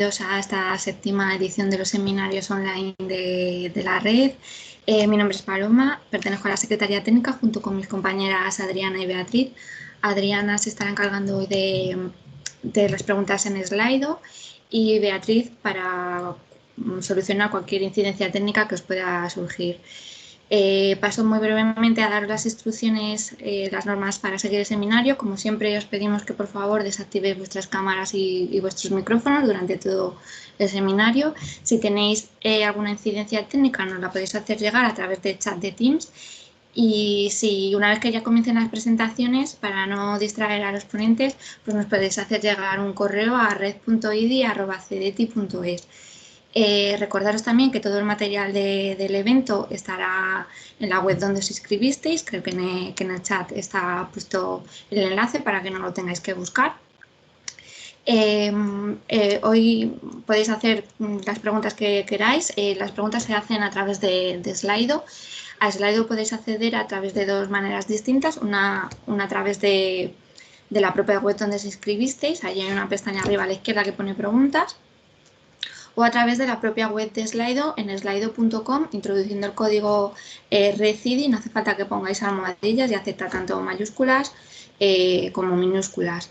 A esta séptima edición de los seminarios online de la red. Mi nombre es Paloma, pertenezco a la Secretaría Técnica junto con mis compañeras Adriana y Beatriz. Adriana se estará encargando hoy de las preguntas en Slido y Beatriz para solucionar cualquier incidencia técnica que os pueda surgir. Paso muy brevemente a daros las instrucciones, las normas para seguir el seminario. Como siempre, os pedimos que por favor desactivéis vuestras cámaras y vuestros micrófonos durante todo el seminario. Si tenéis alguna incidencia técnica, nos la podéis hacer llegar a través del chat de Teams. Y si una vez que ya comiencen las presentaciones, para no distraer a los ponentes, pues nos podéis hacer llegar un correo a red.idi@cdti.es. Recordaros también que todo el material del evento estará en la web donde os inscribisteis. Creo que en el chat está puesto el enlace para que no lo tengáis que buscar. Hoy podéis hacer las preguntas que queráis. Las preguntas se hacen a través de Slido. A Slido podéis acceder a través de dos maneras distintas. Una a través de la propia web donde os inscribisteis. Ahí hay una pestaña arriba a la izquierda que pone preguntas. O a través de la propia web de Slido en slido.com, introduciendo el código REDCIDI. No hace falta que pongáis almohadillas y acepta tanto mayúsculas como minúsculas.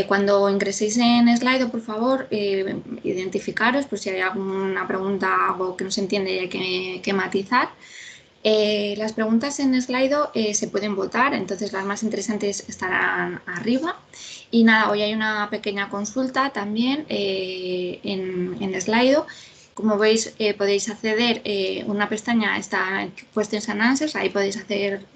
Cuando ingreséis en Slido, por favor, identificaros por si hay alguna pregunta, algo que no se entiende y hay que matizar. Las preguntas en Slido se pueden votar, entonces las más interesantes estarán arriba. Y nada, hoy hay una pequeña consulta también en Slido. Como veis, podéis acceder, una pestaña está en Questions and Answers, ahí podéis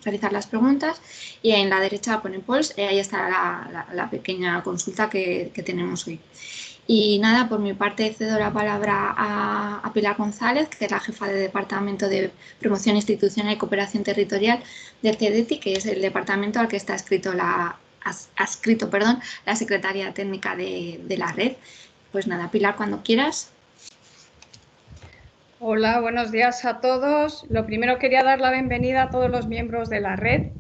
realizar las preguntas, y en la derecha pone Polls, ahí está la pequeña consulta que tenemos hoy. Y nada, por mi parte cedo la palabra a Pilar González, que es la jefa de Departamento de Promoción Institucional y Cooperación Territorial del CDTI, que es el departamento al que está adscrito la Secretaría Técnica de la red. Pues nada, Pilar, cuando quieras. Hola, buenos días a todos. Lo primero, quería dar la bienvenida a todos los miembros de la red,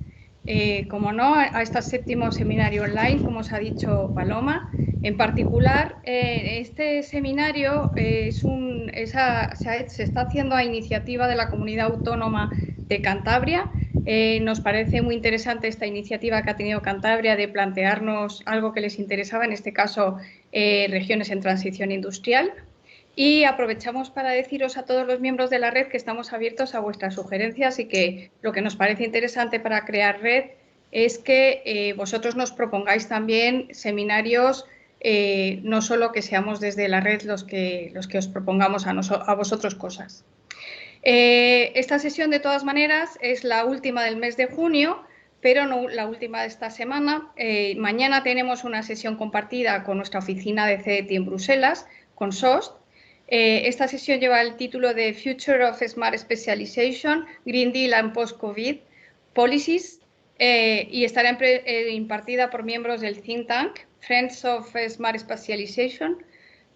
como no, a este séptimo seminario online, como os ha dicho Paloma. En particular, este seminario se está haciendo a iniciativa de la Comunidad Autónoma de Cantabria. Nos parece muy interesante esta iniciativa que ha tenido Cantabria de plantearnos algo que les interesaba, en este caso, regiones en transición industrial. Y aprovechamos para deciros a todos los miembros de la red que estamos abiertos a vuestras sugerencias y que lo que nos parece interesante para crear red es que vosotros nos propongáis también seminarios, no solo que seamos desde la red los que os propongamos a vosotros cosas. Esta sesión, de todas maneras, es la última del mes de junio, pero no la última de esta semana. Mañana tenemos una sesión compartida con nuestra oficina de CDTI en Bruselas, con SOST. Esta sesión lleva el título de Future of Smart Specialization, Green Deal and Post-COVID Policies, y estará impartida por miembros del think tank Friends of Smart Specialization,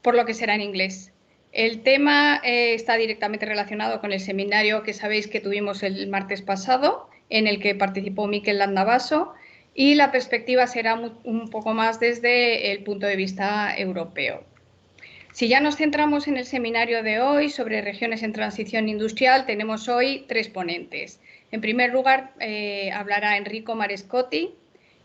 por lo que será en inglés. El tema está directamente relacionado con el seminario que sabéis que tuvimos el martes pasado, en el que participó Miquel Landavaso, y la perspectiva será un poco más desde el punto de vista europeo. Si ya nos centramos en el seminario de hoy sobre regiones en transición industrial, tenemos hoy tres ponentes. En primer lugar, hablará Enrico Marescotti.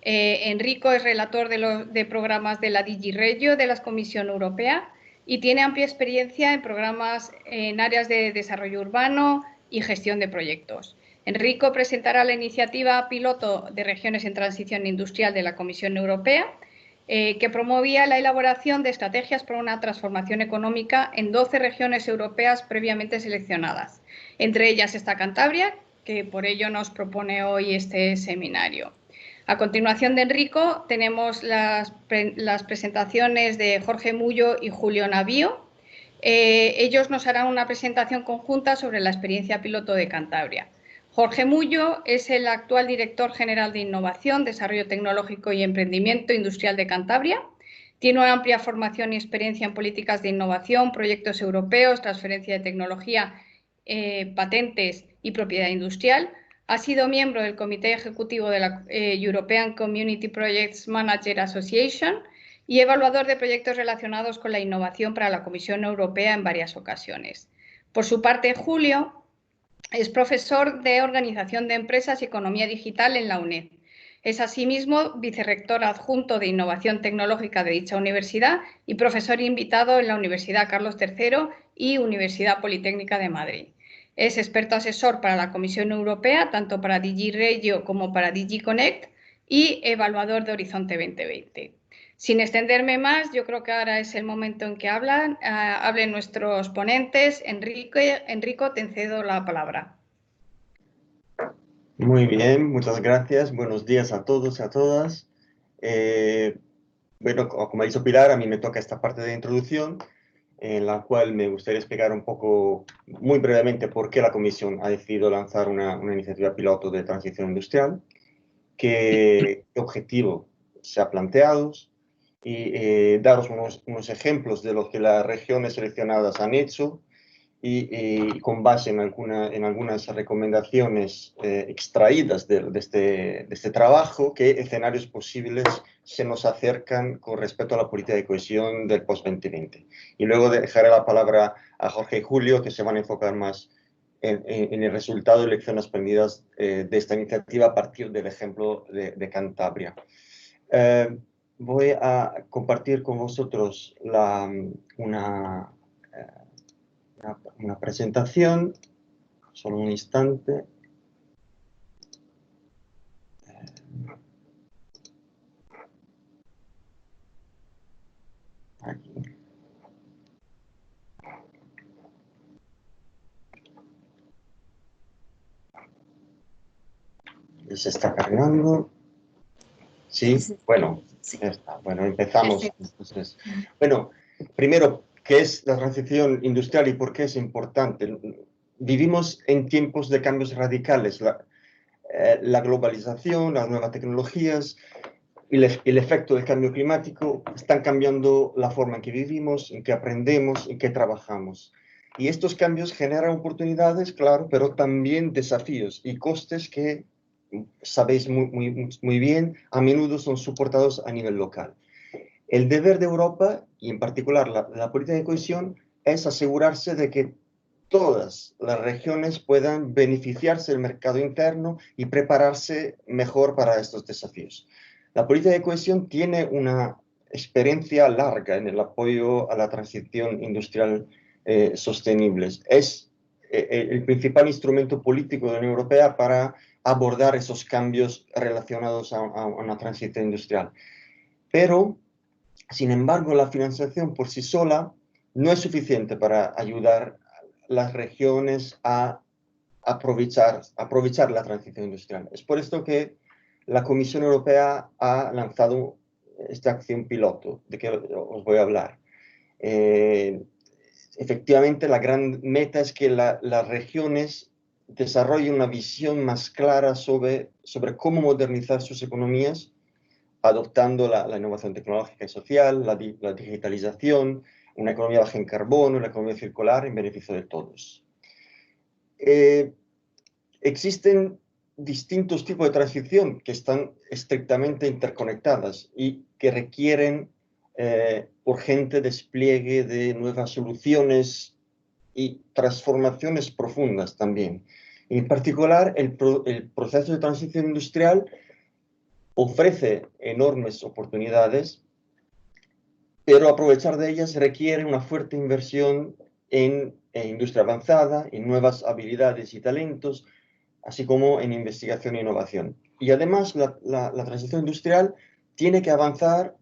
Enrico es relator de programas de la DigiRegio de la Comisión Europea y tiene amplia experiencia en programas en áreas de desarrollo urbano y gestión de proyectos. Enrico presentará la iniciativa piloto de regiones en transición industrial de la Comisión Europea, que promovía la elaboración de estrategias para una transformación económica en 12 regiones europeas previamente seleccionadas. Entre ellas está Cantabria, que por ello nos propone hoy este seminario. A continuación de Enrico tenemos las presentaciones de Jorge Mullo y Julio Navío. Ellos nos harán una presentación conjunta sobre la experiencia piloto de Cantabria. Jorge Mullo es el actual director general de Innovación, Desarrollo Tecnológico y Emprendimiento Industrial de Cantabria. Tiene una amplia formación y experiencia en políticas de innovación, proyectos europeos, transferencia de tecnología, patentes y propiedad industrial. Ha sido miembro del comité ejecutivo de la European Community Projects Manager Association y evaluador de proyectos relacionados con la innovación para la Comisión Europea en varias ocasiones. Por su parte, Julio es profesor de Organización de Empresas y Economía Digital en la UNED. Es asimismo vicerrector adjunto de Innovación Tecnológica de dicha universidad y profesor invitado en la Universidad Carlos III y Universidad Politécnica de Madrid. Es experto asesor para la Comisión Europea, tanto para DigiRegio como para DigiConnect, y evaluador de Horizonte 2020. Sin extenderme más, yo creo que ahora es el momento en que hablen nuestros ponentes. Enrico, te cedo la palabra. Muy bien, muchas gracias. Buenos días a todos y a todas. Bueno, como ha dicho Pilar, a mí me toca esta parte de introducción, en la cual me gustaría explicar un poco, muy brevemente, por qué la Comisión ha decidido lanzar una iniciativa piloto de transición industrial, qué objetivo se ha planteado y daros unos ejemplos de lo que las regiones seleccionadas han hecho y con base en algunas recomendaciones extraídas de este trabajo, qué escenarios posibles se nos acercan con respecto a la política de cohesión del post-2020. Y luego dejaré la palabra a Jorge y Julio, que se van a enfocar más en el resultado de lecciones aprendidas de esta iniciativa a partir del ejemplo de Cantabria. Voy a compartir con vosotros una presentación, solo un instante. Aquí. Se está cargando. Sí, bueno, Sí. ya está. Bueno, empezamos. Entonces, Perfecto. bueno, primero, ¿qué es la transición industrial y por qué es importante? Vivimos en tiempos de cambios radicales. La globalización, las nuevas tecnologías y el efecto del cambio climático están cambiando la forma en que vivimos, en que aprendemos, en que trabajamos. Y estos cambios generan oportunidades, claro, pero también desafíos y costes que sabéis muy bien, a menudo son soportados a nivel local. El deber de Europa, y en particular la política de cohesión, es asegurarse de que todas las regiones puedan beneficiarse del mercado interno y prepararse mejor para estos desafíos. La política de cohesión tiene una experiencia larga en el apoyo a la transición industrial sostenible. Es el principal instrumento político de la Unión Europea para abordar esos cambios relacionados a una transición industrial. Pero, sin embargo, la financiación por sí sola no es suficiente para ayudar a las regiones a aprovechar la transición industrial. Es por esto que la Comisión Europea ha lanzado esta acción piloto, de que os voy a hablar. Efectivamente, la gran meta es que las regiones desarrollen una visión más clara sobre cómo modernizar sus economías, adoptando la innovación tecnológica y social, la digitalización, una economía baja en carbono, una economía circular en beneficio de todos. Existen distintos tipos de transición que están estrictamente interconectadas y que requieren urgente despliegue de nuevas soluciones y transformaciones profundas también. En particular, el proceso de transición industrial ofrece enormes oportunidades, pero aprovechar de ellas requiere una fuerte inversión en industria avanzada, en nuevas habilidades y talentos, así como en investigación e innovación. Y además la transición industrial tendría que avanzar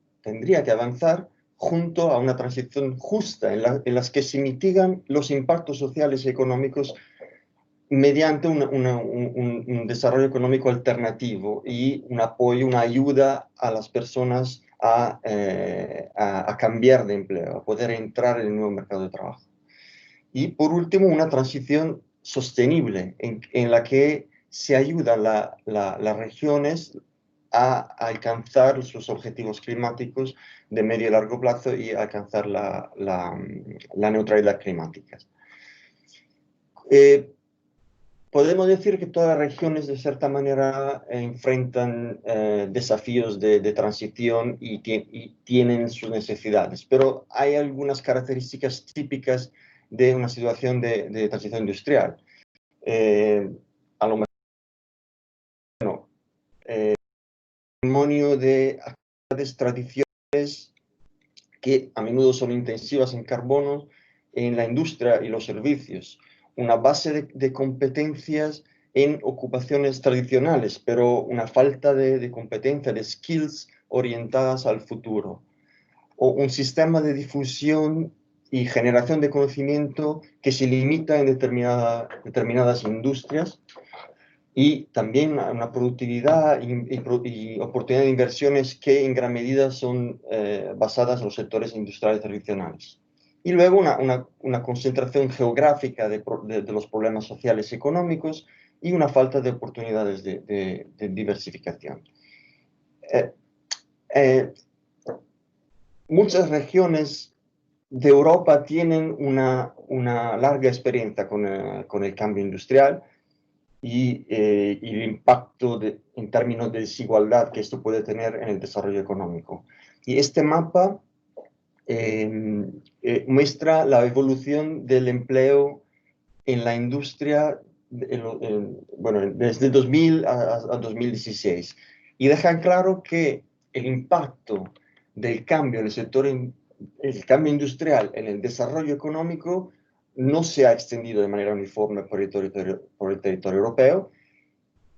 junto a una transición justa en las que se mitigan los impactos sociales y económicos mediante un desarrollo económico alternativo y un apoyo, una ayuda a las personas a cambiar de empleo, a poder entrar en el nuevo mercado de trabajo. Y por último, una transición sostenible en la que se ayudan las regiones a alcanzar sus objetivos climáticos de medio y largo plazo y alcanzar la neutralidad climática. podemos decir que todas las regiones, de cierta manera, enfrentan desafíos de transición y tienen sus necesidades, pero hay algunas características típicas de una situación de transición industrial. A lo mejor, patrimonio de actividades tradicionales que a menudo son intensivas en carbono en la industria y los servicios. Una base de competencias en ocupaciones tradicionales, pero una falta de competencia, de skills orientadas al futuro. O un sistema de difusión y generación de conocimiento que se limita en determinadas industrias, y también una productividad y oportunidad de inversiones que en gran medida son basadas en los sectores industriales tradicionales. Y luego una concentración geográfica de los problemas sociales y económicos y una falta de oportunidades de diversificación. Muchas regiones de Europa tienen una larga experiencia con el cambio industrial, y el impacto en términos de desigualdad que esto puede tener en el desarrollo económico. Y este mapa muestra la evolución del empleo en la industria bueno, desde 2000 a 2016. Y deja claro que el impacto del cambio en el sector, el cambio industrial en el desarrollo económico no se ha extendido de manera uniforme por el territorio europeo.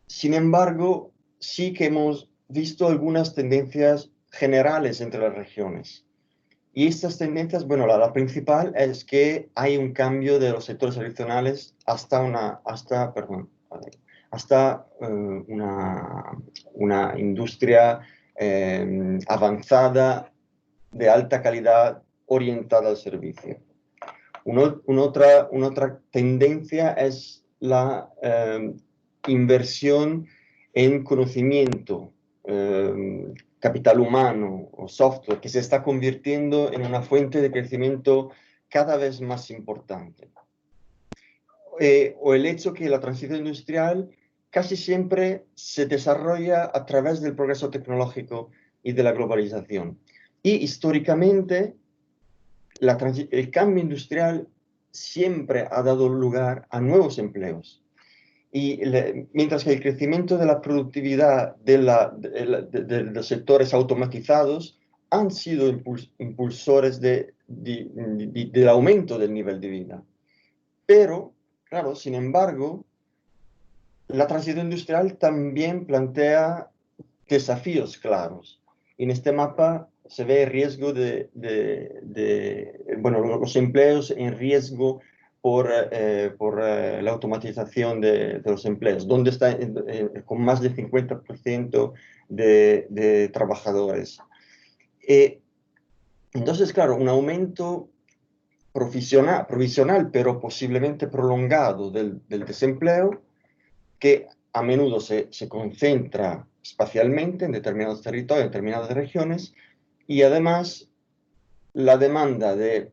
Sin embargo, sí que hemos visto algunas tendencias generales entre las regiones. Y estas tendencias, bueno, la principal es que hay un cambio de los sectores tradicionales hasta una industria avanzada de alta calidad orientada al servicio. Una otra tendencia es la inversión en conocimiento, capital humano o software, que se está convirtiendo en una fuente de crecimiento cada vez más importante. O el hecho que la transición industrial casi siempre se desarrolla a través del progreso tecnológico y de la globalización. Y históricamente, el cambio industrial siempre ha dado lugar a nuevos empleos. Y mientras que el crecimiento de la productividad de los sectores automatizados han sido impulsores del aumento del nivel de vida. Pero, claro, sin embargo, la transición industrial también plantea desafíos claros. Y en este mapa se ve el riesgo bueno, los empleos en riesgo por la automatización de los empleos, donde está con más del 50% de trabajadores. Entonces, claro, un aumento provisional, pero posiblemente prolongado del desempleo, que a menudo se concentra espacialmente en determinados territorios, en determinadas regiones, y además la demanda de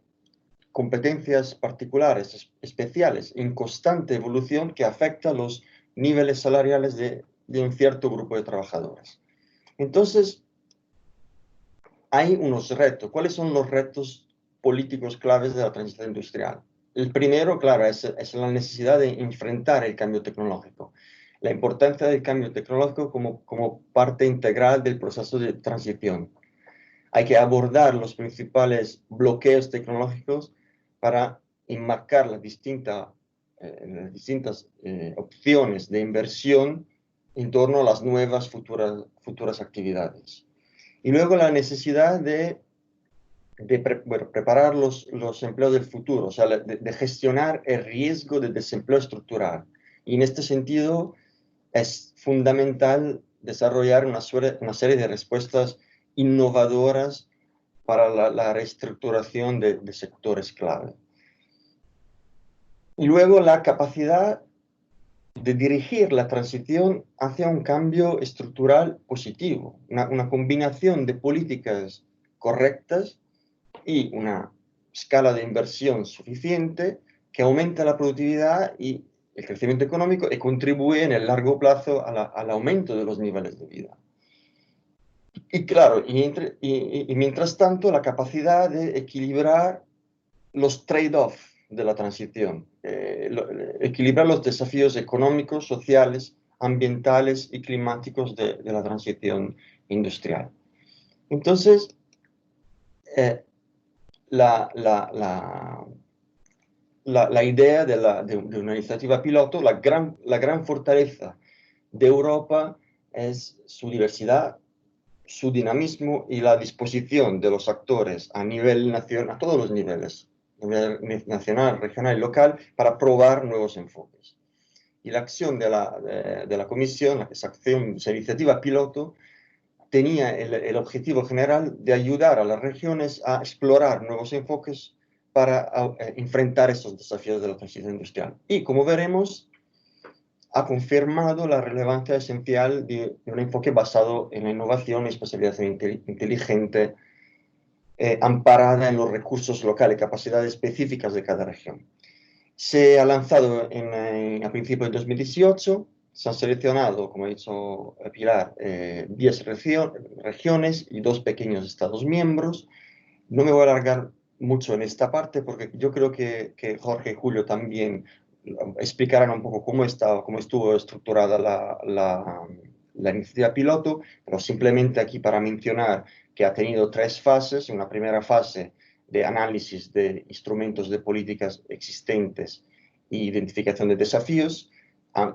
competencias particulares, especiales, en constante evolución, que afecta los niveles salariales de un cierto grupo de trabajadores. Entonces, hay unos retos. ¿Cuáles son los retos políticos claves de la transición industrial? El primero, claro, es la necesidad de enfrentar el cambio tecnológico. La importancia del cambio tecnológico como parte integral del proceso de transición. Hay que abordar los principales bloqueos tecnológicos para enmarcar las distintas opciones de inversión en torno a las nuevas futuras actividades. Y luego la necesidad de preparar los empleos del futuro, o sea, de gestionar el riesgo de desempleo estructural. Y en este sentido es fundamental desarrollar una serie de respuestas innovadoras para la reestructuración de sectores clave. Y luego la capacidad de dirigir la transición hacia un cambio estructural positivo, una combinación de políticas correctas y una escala de inversión suficiente que aumente la productividad y el crecimiento económico y contribuye en el largo plazo al aumento de los niveles de vida. Y claro, y mientras tanto, la capacidad de equilibrar los trade-off de la transición, equilibrar los desafíos económicos, sociales, ambientales y climáticos de la transición industrial. Entonces, la idea de una iniciativa piloto, la gran fortaleza de Europa es su diversidad, su dinamismo y la disposición de los actores a nivel nacional, a todos los niveles, nacional, regional y local, para probar nuevos enfoques. Y la acción de la Comisión, esa acción, esa iniciativa piloto, tenía el objetivo general de ayudar a las regiones a explorar nuevos enfoques para enfrentar estos desafíos de la transición industrial. Y como veremos, ha confirmado la relevancia esencial de un enfoque basado en la innovación y especialización inteligente, amparada en los recursos locales, capacidades específicas de cada región. Se ha lanzado a principios de 2018, se han seleccionado, como ha dicho Pilar, 10 regiones y 2 pequeños Estados miembros. No me voy a alargar mucho en esta parte porque yo creo que Jorge y Julio también explicarán un poco cómo estuvo estructurada la iniciativa piloto, pero simplemente aquí para mencionar que ha tenido 3 fases. Una primera fase de análisis de instrumentos de políticas existentes e identificación de desafíos.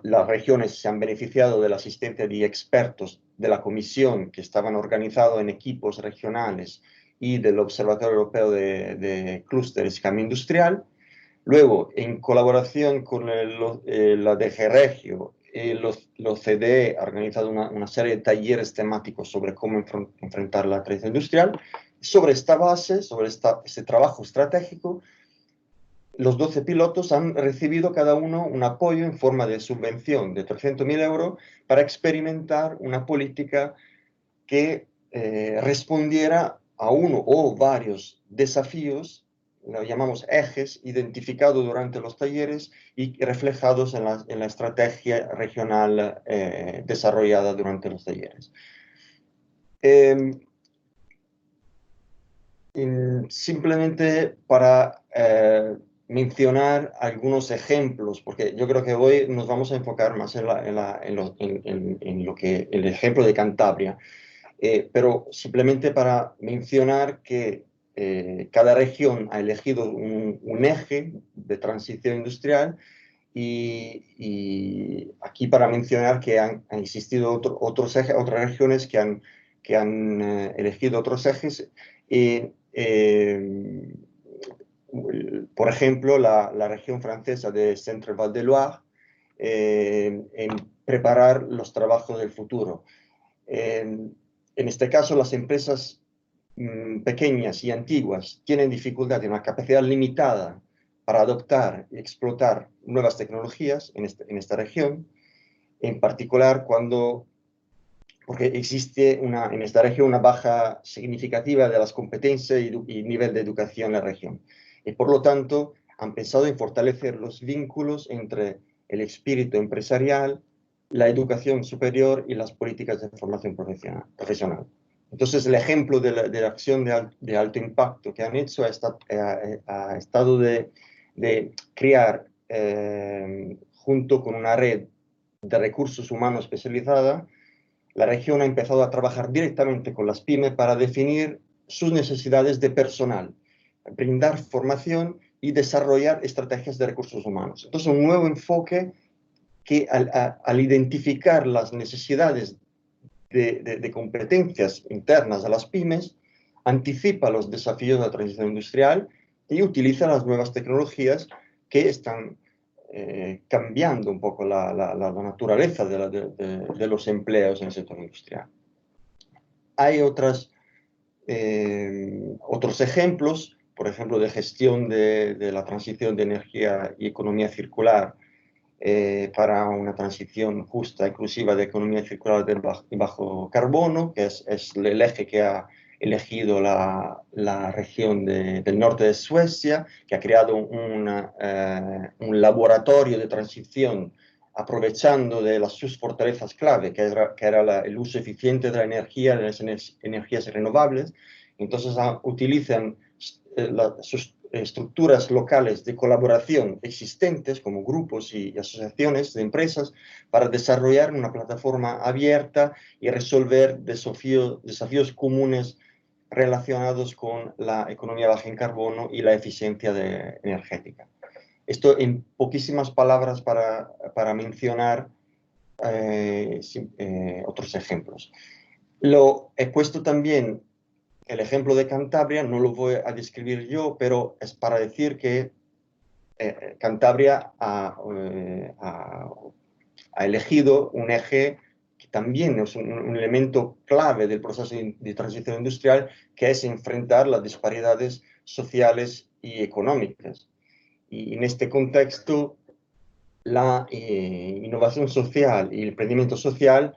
Las regiones se han beneficiado de la asistencia de expertos de la Comisión que estaban organizados en equipos regionales y del Observatorio Europeo de Clústeres y Cambio Industrial. Luego, en colaboración con la DG Regio y los CDE, ha organizado una serie de talleres temáticos sobre cómo enfrentar la transición industrial. Sobre esta base, sobre este trabajo estratégico, los 12 pilotos han recibido cada uno un apoyo en forma de subvención de 300.000 euros para experimentar una política que respondiera a uno o varios desafíos, lo llamamos ejes, identificados durante los talleres y reflejados en la estrategia regional desarrollada durante los talleres. Simplemente para mencionar algunos ejemplos, porque yo creo que hoy nos vamos a enfocar más en el ejemplo de Cantabria, pero simplemente para mencionar que cada región ha elegido un eje de transición industrial y aquí para mencionar que han existido otras regiones que han elegido otros ejes. Por ejemplo, la región francesa de Centre-Val de Loire, en preparar los trabajos del futuro. En este caso, las empresas pequeñas y antiguas tienen dificultad, tienen una capacidad limitada para adoptar y explotar nuevas tecnologías en esta región, en particular porque existe en esta región una baja significativa de las competencias y nivel de educación en la región. Y por lo tanto, han pensado en fortalecer los vínculos entre el espíritu empresarial, la educación superior y las políticas de formación profesional. Entonces, el ejemplo de la acción de alto impacto que han hecho ha estado de crear, junto con una red de recursos humanos especializada, la región ha empezado a trabajar directamente con las pymes para definir sus necesidades de personal, brindar formación y desarrollar estrategias de recursos humanos. Entonces, un nuevo enfoque que al identificar las necesidades de competencias internas a las pymes, anticipa los desafíos de la transición industrial y utiliza las nuevas tecnologías que están cambiando un poco la naturaleza de los empleos en el sector industrial. Hay otros ejemplos, por ejemplo, de gestión de la transición de energía y economía circular para una transición justa, inclusiva de economía circular de bajo carbono, que es el eje que ha elegido la región del norte de Suecia, que ha creado un laboratorio de transición aprovechando de sus fortalezas clave, que era el uso eficiente de la energía, de las energías renovables. Entonces utilizan sus estructuras locales de colaboración existentes, como grupos y asociaciones de empresas, para desarrollar una plataforma abierta y resolver desafíos comunes relacionados con la economía baja en carbono y la eficiencia energética. Esto en poquísimas palabras para mencionar otros ejemplos. Lo he puesto también el ejemplo de Cantabria, no lo voy a describir yo, pero es para decir que Cantabria ha elegido un eje que también es un elemento clave del proceso de transición industrial, que es enfrentar las disparidades sociales y económicas. Y en este contexto, la innovación social y el emprendimiento social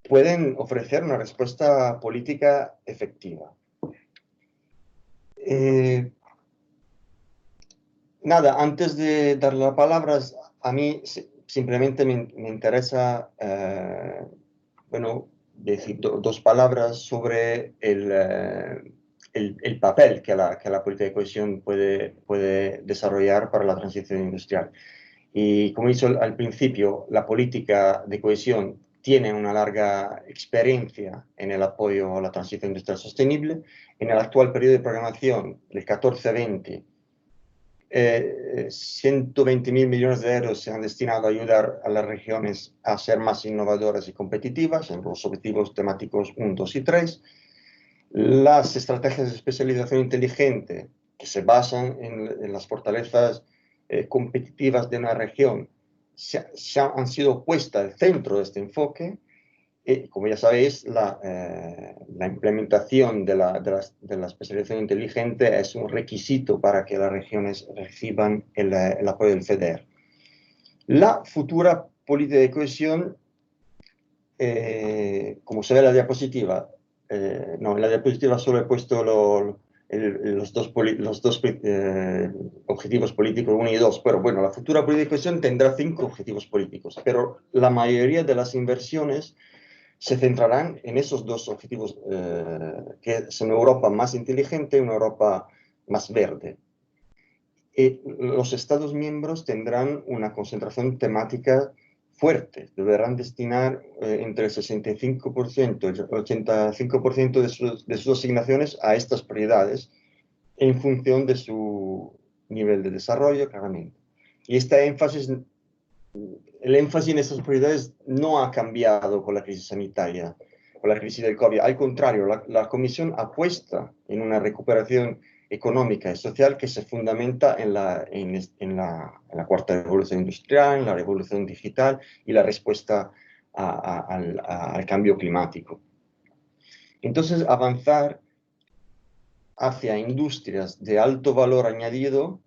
pueden ofrecer una respuesta política efectiva. Nada, antes de dar las palabras, a mí simplemente me interesa, bueno, decir dos palabras sobre el papel que la política de cohesión puede desarrollar para la transición industrial. Y como he dicho al principio, la política de cohesión tiene una larga experiencia en el apoyo a la transición industrial sostenible. En el actual periodo de programación, del 14-20, 120.000 millones de euros se han destinado a ayudar a las regiones a ser más innovadoras y competitivas en los objetivos temáticos 1, 2 y 3. Las estrategias de especialización inteligente, que se basan en las fortalezas competitivas de una región, han sido puestas al centro de este enfoque. Como ya sabéis, la implementación de la especialización inteligente es un requisito para que las regiones reciban el apoyo del FEDER. La futura política de cohesión, como se ve en la diapositiva, no, en la diapositiva solo he puesto los dos objetivos políticos 1 y 2, pero bueno, la futura política de cohesión tendrá 5 objetivos políticos, pero la mayoría de las inversiones se centrarán en esos 2 objetivos, que es una Europa más inteligente y una Europa más verde. Los Estados miembros tendrán una concentración temática fuerte, deberán destinar entre el 65% y el 85% de sus asignaciones a estas prioridades en función de su nivel de desarrollo, claramente. Y el énfasis en estas prioridades no ha cambiado con la crisis sanitaria, con la crisis del COVID. Al contrario, la Comisión apuesta en una recuperación económica y social que se fundamenta en la cuarta revolución industrial, en la revolución digital y la respuesta al cambio climático. Entonces, avanzar hacia industrias de alto valor añadido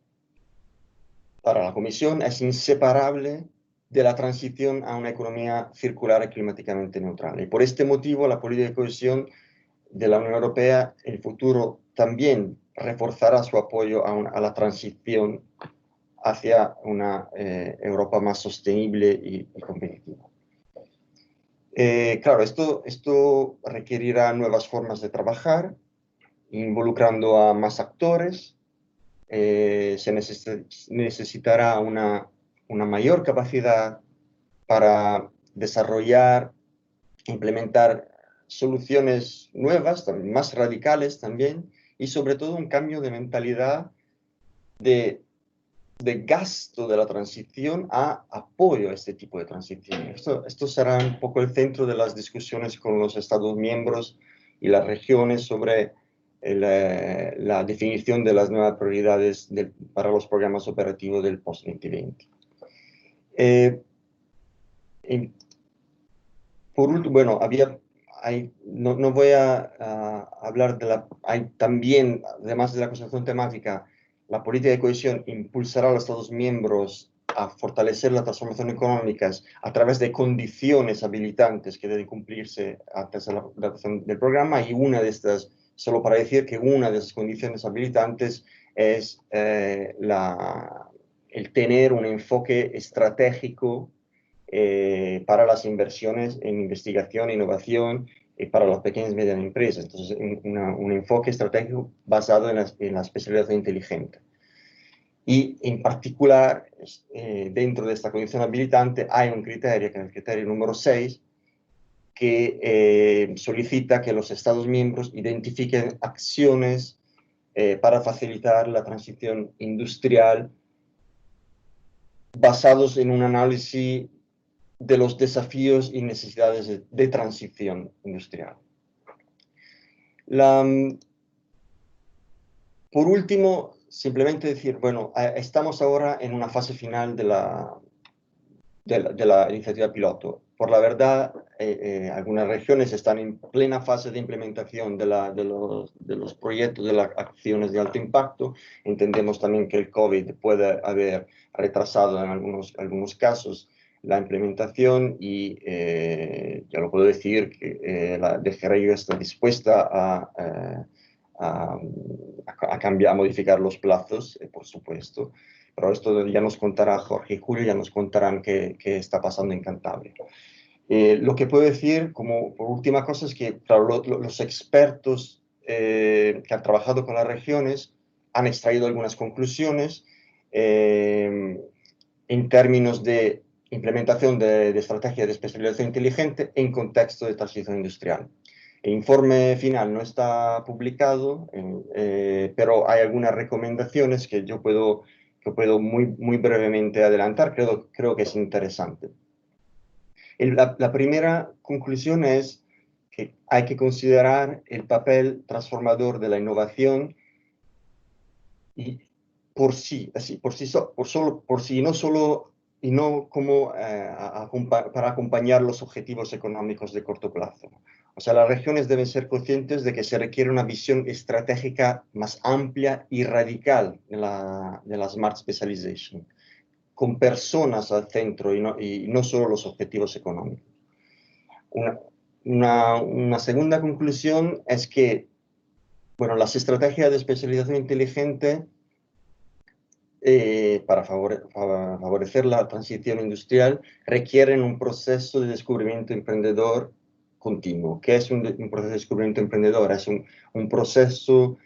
para la Comisión es inseparable de la transición a una economía circular y climáticamente neutral. Y por este motivo, la política de cohesión de la Unión Europea en el futuro también reforzará su apoyo a la transición hacia una Europa más sostenible y competitiva. Claro, esto requerirá nuevas formas de trabajar, involucrando a más actores. Se necesitará una mayor capacidad para desarrollar, implementar soluciones nuevas, más radicales también, y sobre todo un cambio de mentalidad de gasto de la transición a apoyo a este tipo de transición. Esto será un poco el centro de las discusiones con los Estados miembros y las regiones sobre la definición de las nuevas prioridades para los programas operativos del post-2020. Por último, bueno, no voy a hablar hay también, además de la concentración temática, la política de cohesión impulsará a los Estados miembros a fortalecer las transformaciones económicas a través de condiciones habilitantes que deben cumplirse antes de la adopción del programa, y una de estas Solo para decir que una de esas condiciones habilitantes es el tener un enfoque estratégico para las inversiones en investigación e innovación y para las pequeñas y medianas empresas. Entonces, un enfoque estratégico basado en la especialización inteligente. Y en particular, dentro de esta condición habilitante, hay un criterio, que es el criterio número 6, que solicita que los Estados miembros identifiquen acciones para facilitar la transición industrial basados en un análisis de los desafíos y necesidades de transición industrial. Por último, simplemente decir, bueno, estamos ahora en una fase final de la iniciativa piloto. Por la verdad, algunas regiones están en plena fase de implementación de los proyectos, de las acciones de alto impacto. Entendemos también que el COVID puede haber retrasado en algunos casos la implementación y ya lo puedo decir que la DG Regio está dispuesta a cambiar, a modificar los plazos, por supuesto. Pero esto ya nos contará Jorge y Julio, ya nos contarán qué está pasando en Cantabria. Lo que puedo decir, como por última cosa, es que claro, los expertos que han trabajado con las regiones han extraído algunas conclusiones en términos de implementación de estrategias de especialización inteligente en contexto de transición industrial. El informe final no está publicado, pero hay algunas recomendaciones que yo puedo muy brevemente adelantar, creo que es interesante. La primera conclusión es que hay que considerar el papel transformador de la innovación y por sí, y no como para acompañar los objetivos económicos de corto plazo. O sea, las regiones deben ser conscientes de que se requiere una visión estratégica más amplia y radical de la Smart Specialization, con personas al centro y no solo los objetivos económicos. Una segunda conclusión es que, bueno, las estrategias de especialización inteligente para favorecer la transición industrial requieren un proceso de descubrimiento emprendedor continuo. ¿Qué es un proceso de descubrimiento emprendedor? Es un proceso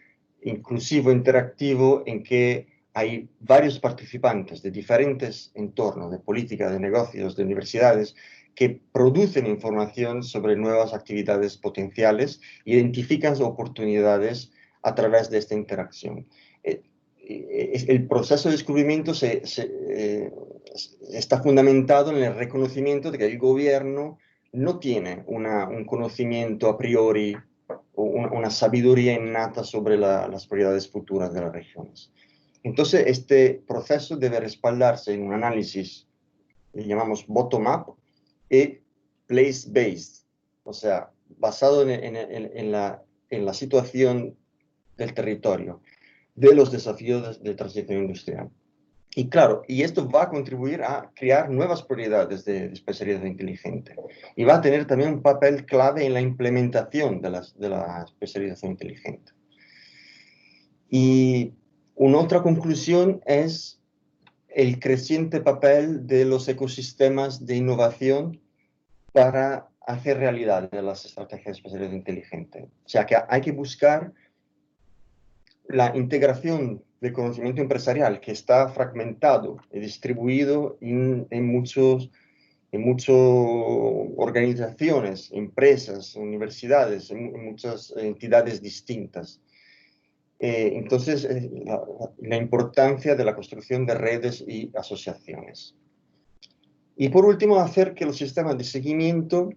inclusivo, interactivo, en que hay varios participantes de diferentes entornos, de política, de negocios, de universidades, que producen información sobre nuevas actividades potenciales, identifican oportunidades a través de esta interacción. El proceso de descubrimiento está fundamentado en el reconocimiento de que el gobierno no tiene un conocimiento a priori o una sabiduría innata sobre las prioridades futuras de las regiones. Entonces, este proceso debe respaldarse en un análisis que llamamos bottom-up y place-based, o sea, basado en la situación del territorio, de los desafíos de transición industrial. Y claro, y esto va a contribuir a crear nuevas prioridades de especialización inteligente. Y va a tener también un papel clave en la implementación de la especialización inteligente. Y una otra conclusión es el creciente papel de los ecosistemas de innovación para hacer realidad de las estrategias de especialización inteligente. O sea que hay que buscar la integración del conocimiento empresarial, que está fragmentado y distribuido en muchas organizaciones, empresas, universidades, en muchas entidades distintas. Entonces, la importancia de la construcción de redes y asociaciones. Y por último, hacer que los sistemas de seguimiento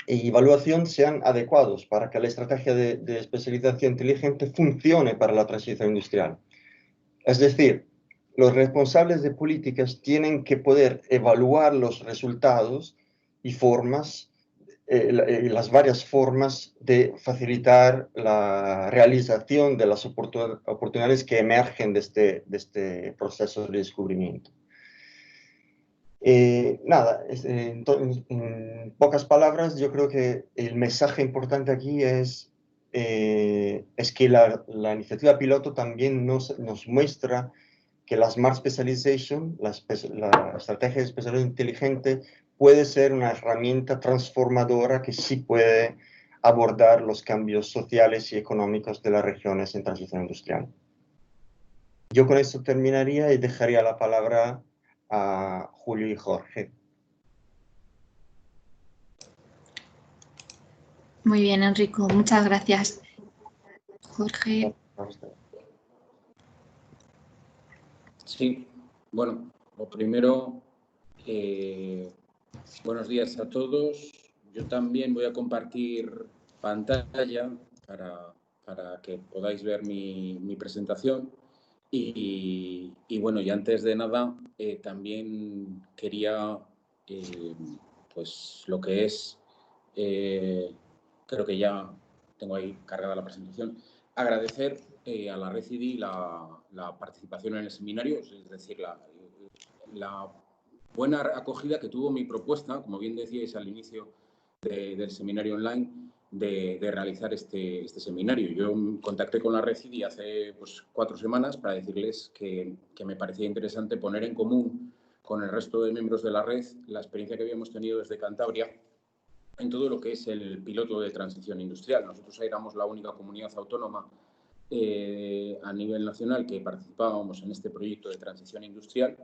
y evaluación sean adecuados para que la estrategia de especialización inteligente funcione para la transición industrial. Es decir, los responsables de políticas tienen que poder evaluar los resultados y formas, las varias formas de facilitar la realización de las oportunidades que emergen de este proceso de descubrimiento. Nada, en pocas palabras, yo creo que el mensaje importante aquí es es que la iniciativa piloto también nos muestra que la Smart Specialization, la estrategia de especialización inteligente, puede ser una herramienta transformadora que sí puede abordar los cambios sociales y económicos de las regiones en transición industrial. Yo con esto terminaría y dejaría la palabra a Julio y Jorge. Muy bien, Enrico, muchas gracias. Jorge. Sí, bueno, lo primero, buenos días a todos. Yo también voy a compartir pantalla para que podáis ver mi presentación. Y bueno, y antes de nada, también quería, pues lo que es, creo que ya tengo ahí cargada la presentación, agradecer a la Red CIDI la participación en el seminario, es decir, la buena acogida que tuvo mi propuesta, como bien decíais al inicio del seminario online, de realizar este seminario. Yo contacté con la Red CIDI hace 4 semanas para decirles que me parecía interesante poner en común con el resto de miembros de la red la experiencia que habíamos tenido desde Cantabria en todo lo que es el piloto de transición industrial. Nosotros éramos la única comunidad autónoma a nivel nacional que participábamos en este proyecto de transición industrial.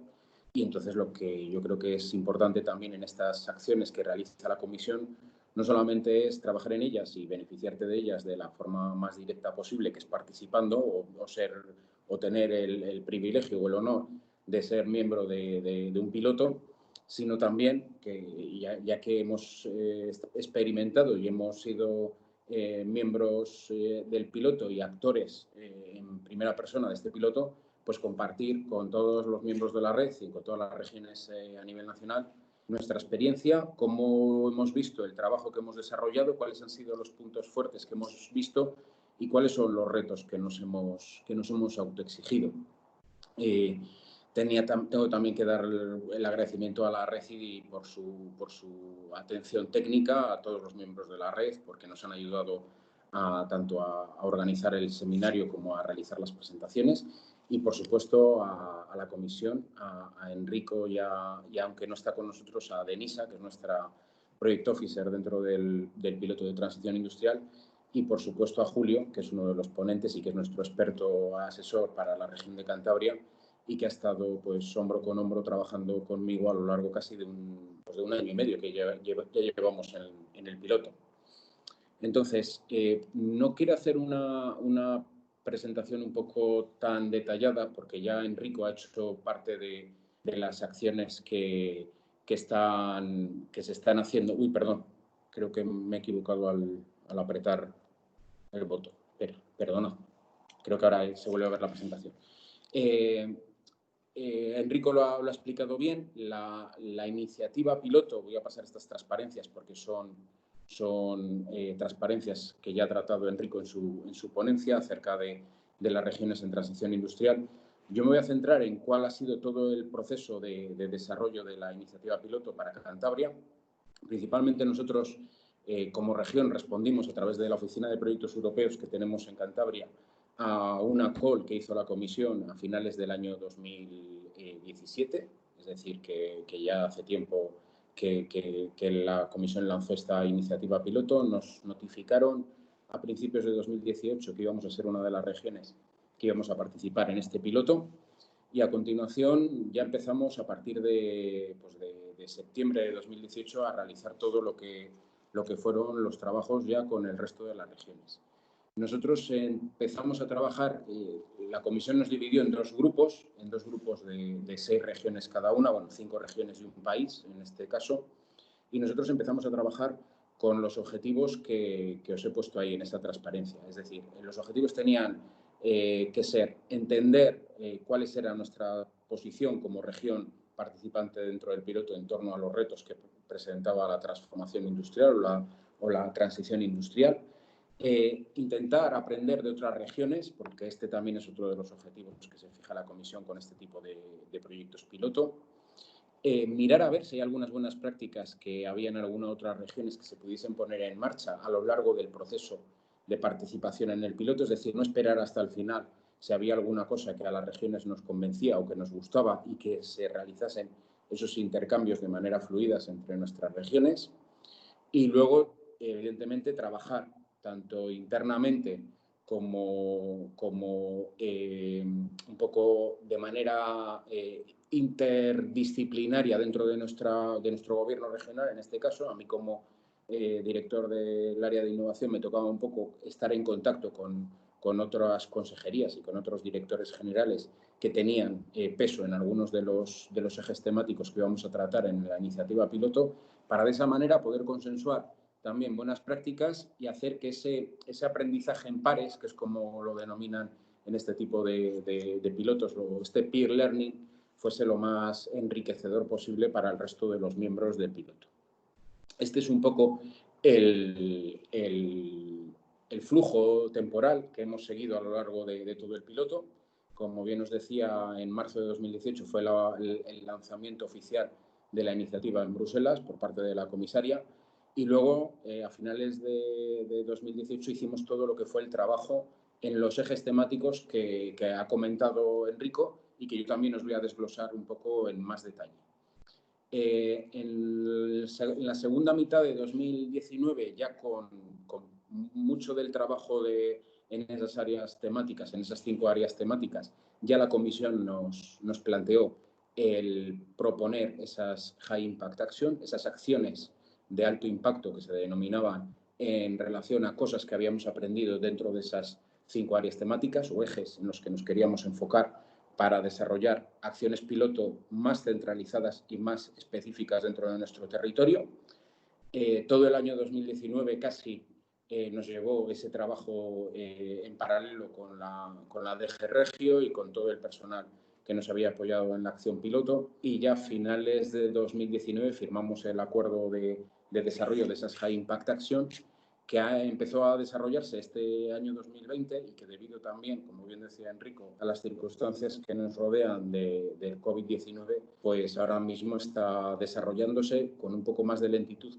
Y entonces lo que yo creo que es importante también en estas acciones que realiza la Comisión no solamente es trabajar en ellas y beneficiarte de ellas de la forma más directa posible, que es participando o tener el privilegio o el honor de ser miembro de un piloto, sino también que ya que hemos experimentado y hemos sido miembros del piloto y actores en primera persona de este piloto, pues compartir con todos los miembros de la red y con todas las regiones a nivel nacional nuestra experiencia, cómo hemos visto el trabajo que hemos desarrollado, cuáles han sido los puntos fuertes que hemos visto y cuáles son los retos que nos hemos autoexigido. Tengo también que dar el agradecimiento a la Red CIDI por su atención técnica, a todos los miembros de la red, porque nos han ayudado tanto a organizar el seminario como a realizar las presentaciones. Y, por supuesto, a la comisión, a Enrico y aunque no está con nosotros, a Denisa, que es nuestra Project Officer dentro del piloto de transición industrial, y, por supuesto, a Julio, que es uno de los ponentes y que es nuestro experto asesor para la región de Cantabria y que ha estado pues hombro con hombro trabajando conmigo a lo largo casi de un año y medio que ya llevamos en el piloto. Entonces, no quiero hacer una presentación un poco tan detallada porque ya Enrico ha hecho parte de las acciones que se están haciendo. Uy, perdón, creo que me he equivocado al apretar el botón. Perdona, creo que ahora se vuelve a ver la presentación. Enrico lo ha explicado bien. La iniciativa piloto, voy a pasar estas transparencias porque son transparencias que ya ha tratado Enrico en su ponencia acerca de las regiones en transición industrial. Yo me voy a centrar en cuál ha sido todo el proceso de desarrollo de la iniciativa piloto para Cantabria. Principalmente nosotros, como región, respondimos a través de la Oficina de Proyectos Europeos que tenemos en Cantabria a una call que hizo la Comisión a finales del año 2017, es decir, que ya hace tiempo que la Comisión lanzó esta iniciativa piloto. Nos notificaron a principios de 2018 que íbamos a ser una de las regiones que íbamos a participar en este piloto y a continuación ya empezamos a partir de septiembre de 2018 a realizar todo lo que fueron los trabajos ya con el resto de las regiones. Nosotros empezamos a trabajar, la comisión nos dividió en dos grupos de 6 regiones cada una, 5 regiones y un país en este caso, y nosotros empezamos a trabajar con los objetivos que os he puesto ahí en esta transparencia. Es decir, los objetivos tenían que ser entender cuáles era nuestra posición como región participante dentro del piloto en torno a los retos que presentaba la transformación industrial o la transición industrial. Intentar aprender de otras regiones, porque este también es otro de los objetivos que se fija la Comisión con este tipo de proyectos piloto. Mirar a ver si hay algunas buenas prácticas que había en algunas otras regiones que se pudiesen poner en marcha a lo largo del proceso participación en el piloto, es decir, no esperar hasta el final si había alguna cosa que a las regiones nos convencía o que nos gustaba y que se realizasen esos intercambios de manera fluidas entre nuestras regiones. Y luego, evidentemente, trabajar tanto internamente como un poco de manera interdisciplinaria dentro de nuestro gobierno regional. En este caso, a mí como director del área de innovación me tocaba un poco estar en contacto con otras consejerías y con otros directores generales que tenían peso en algunos de los ejes temáticos que íbamos a tratar en la iniciativa piloto, para de esa manera poder consensuar también buenas prácticas y hacer que ese aprendizaje en pares, que es como lo denominan en este tipo de pilotos, o este peer learning, fuese lo más enriquecedor posible para el resto de los miembros del piloto. Este es un poco el flujo temporal que hemos seguido a lo largo de todo el piloto. Como bien os decía, en marzo de 2018 fue el lanzamiento oficial de la iniciativa en Bruselas por parte de la comisaria, y luego a finales de 2018 hicimos todo lo que fue el trabajo en los ejes temáticos que ha comentado Enrico y que yo también os voy a desglosar un poco en más detalle. En la segunda mitad de 2019, ya con mucho del trabajo en esas áreas temáticas, en esas 5 áreas temáticas, ya la Comisión nos planteó el proponer esas High Impact Action, esas acciones de alto impacto que se denominaban en relación a cosas que habíamos aprendido dentro de esas 5 áreas temáticas o ejes en los que nos queríamos enfocar para desarrollar acciones piloto más centralizadas y más específicas dentro de nuestro territorio. Todo el año 2019 casi nos llevó ese trabajo en paralelo con la DG Regio y con todo el personal que nos había apoyado en la acción piloto, y ya a finales de 2019 firmamos el acuerdo de desarrollo de esas High Impact Action, que empezó a desarrollarse este año 2020 y que, debido también, como bien decía Enrico, a las circunstancias que nos rodean del COVID-19, pues ahora mismo está desarrollándose con un poco más de lentitud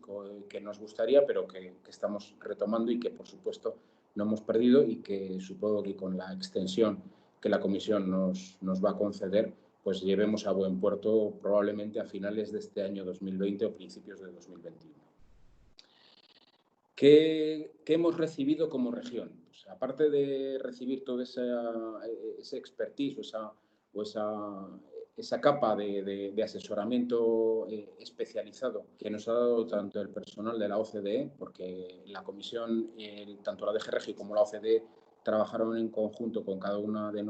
que nos gustaría, pero que estamos retomando y que, por supuesto, no hemos perdido, y que supongo que con la extensión que la Comisión nos va a conceder, pues llevemos a buen puerto probablemente a finales de este año 2020 o principios de 2021. ¿Qué hemos recibido como región? Pues, aparte de recibir todo ese expertise o esa capa de asesoramiento especializado que nos ha dado tanto el personal de la OCDE, porque la Comisión, tanto la DG Regio como la OCDE, trabajaron en conjunto con cada una de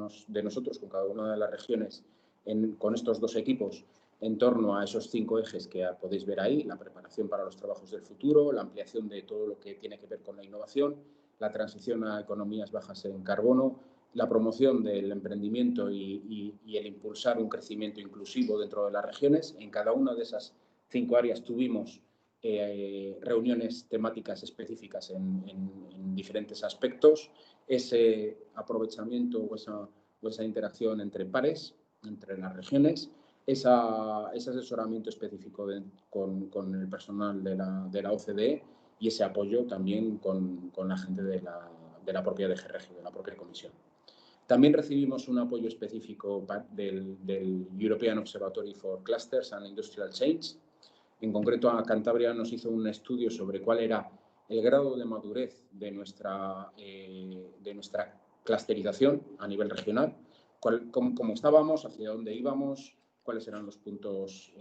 nosotros, con cada una de las regiones, con estos 2 equipos, en torno a esos 5 ejes que podéis ver ahí: la preparación para los trabajos del futuro, la ampliación de todo lo que tiene que ver con la innovación, la transición a economías bajas en carbono, la promoción del emprendimiento y el impulsar un crecimiento inclusivo dentro de las regiones. En cada una de esas 5 áreas tuvimos reuniones temáticas específicas en diferentes aspectos, ese aprovechamiento o esa interacción entre pares, entre las regiones, ese asesoramiento específico con el personal de la OCDE, y ese apoyo también con la gente de la propia DG Regio, de la propia Comisión. También recibimos un apoyo específico del European Observatory for Clusters and Industrial Change. En concreto, a Cantabria nos hizo un estudio sobre cuál era el grado de madurez de nuestra clusterización a nivel regional, cómo estábamos, hacia dónde íbamos, cuáles eran los puntos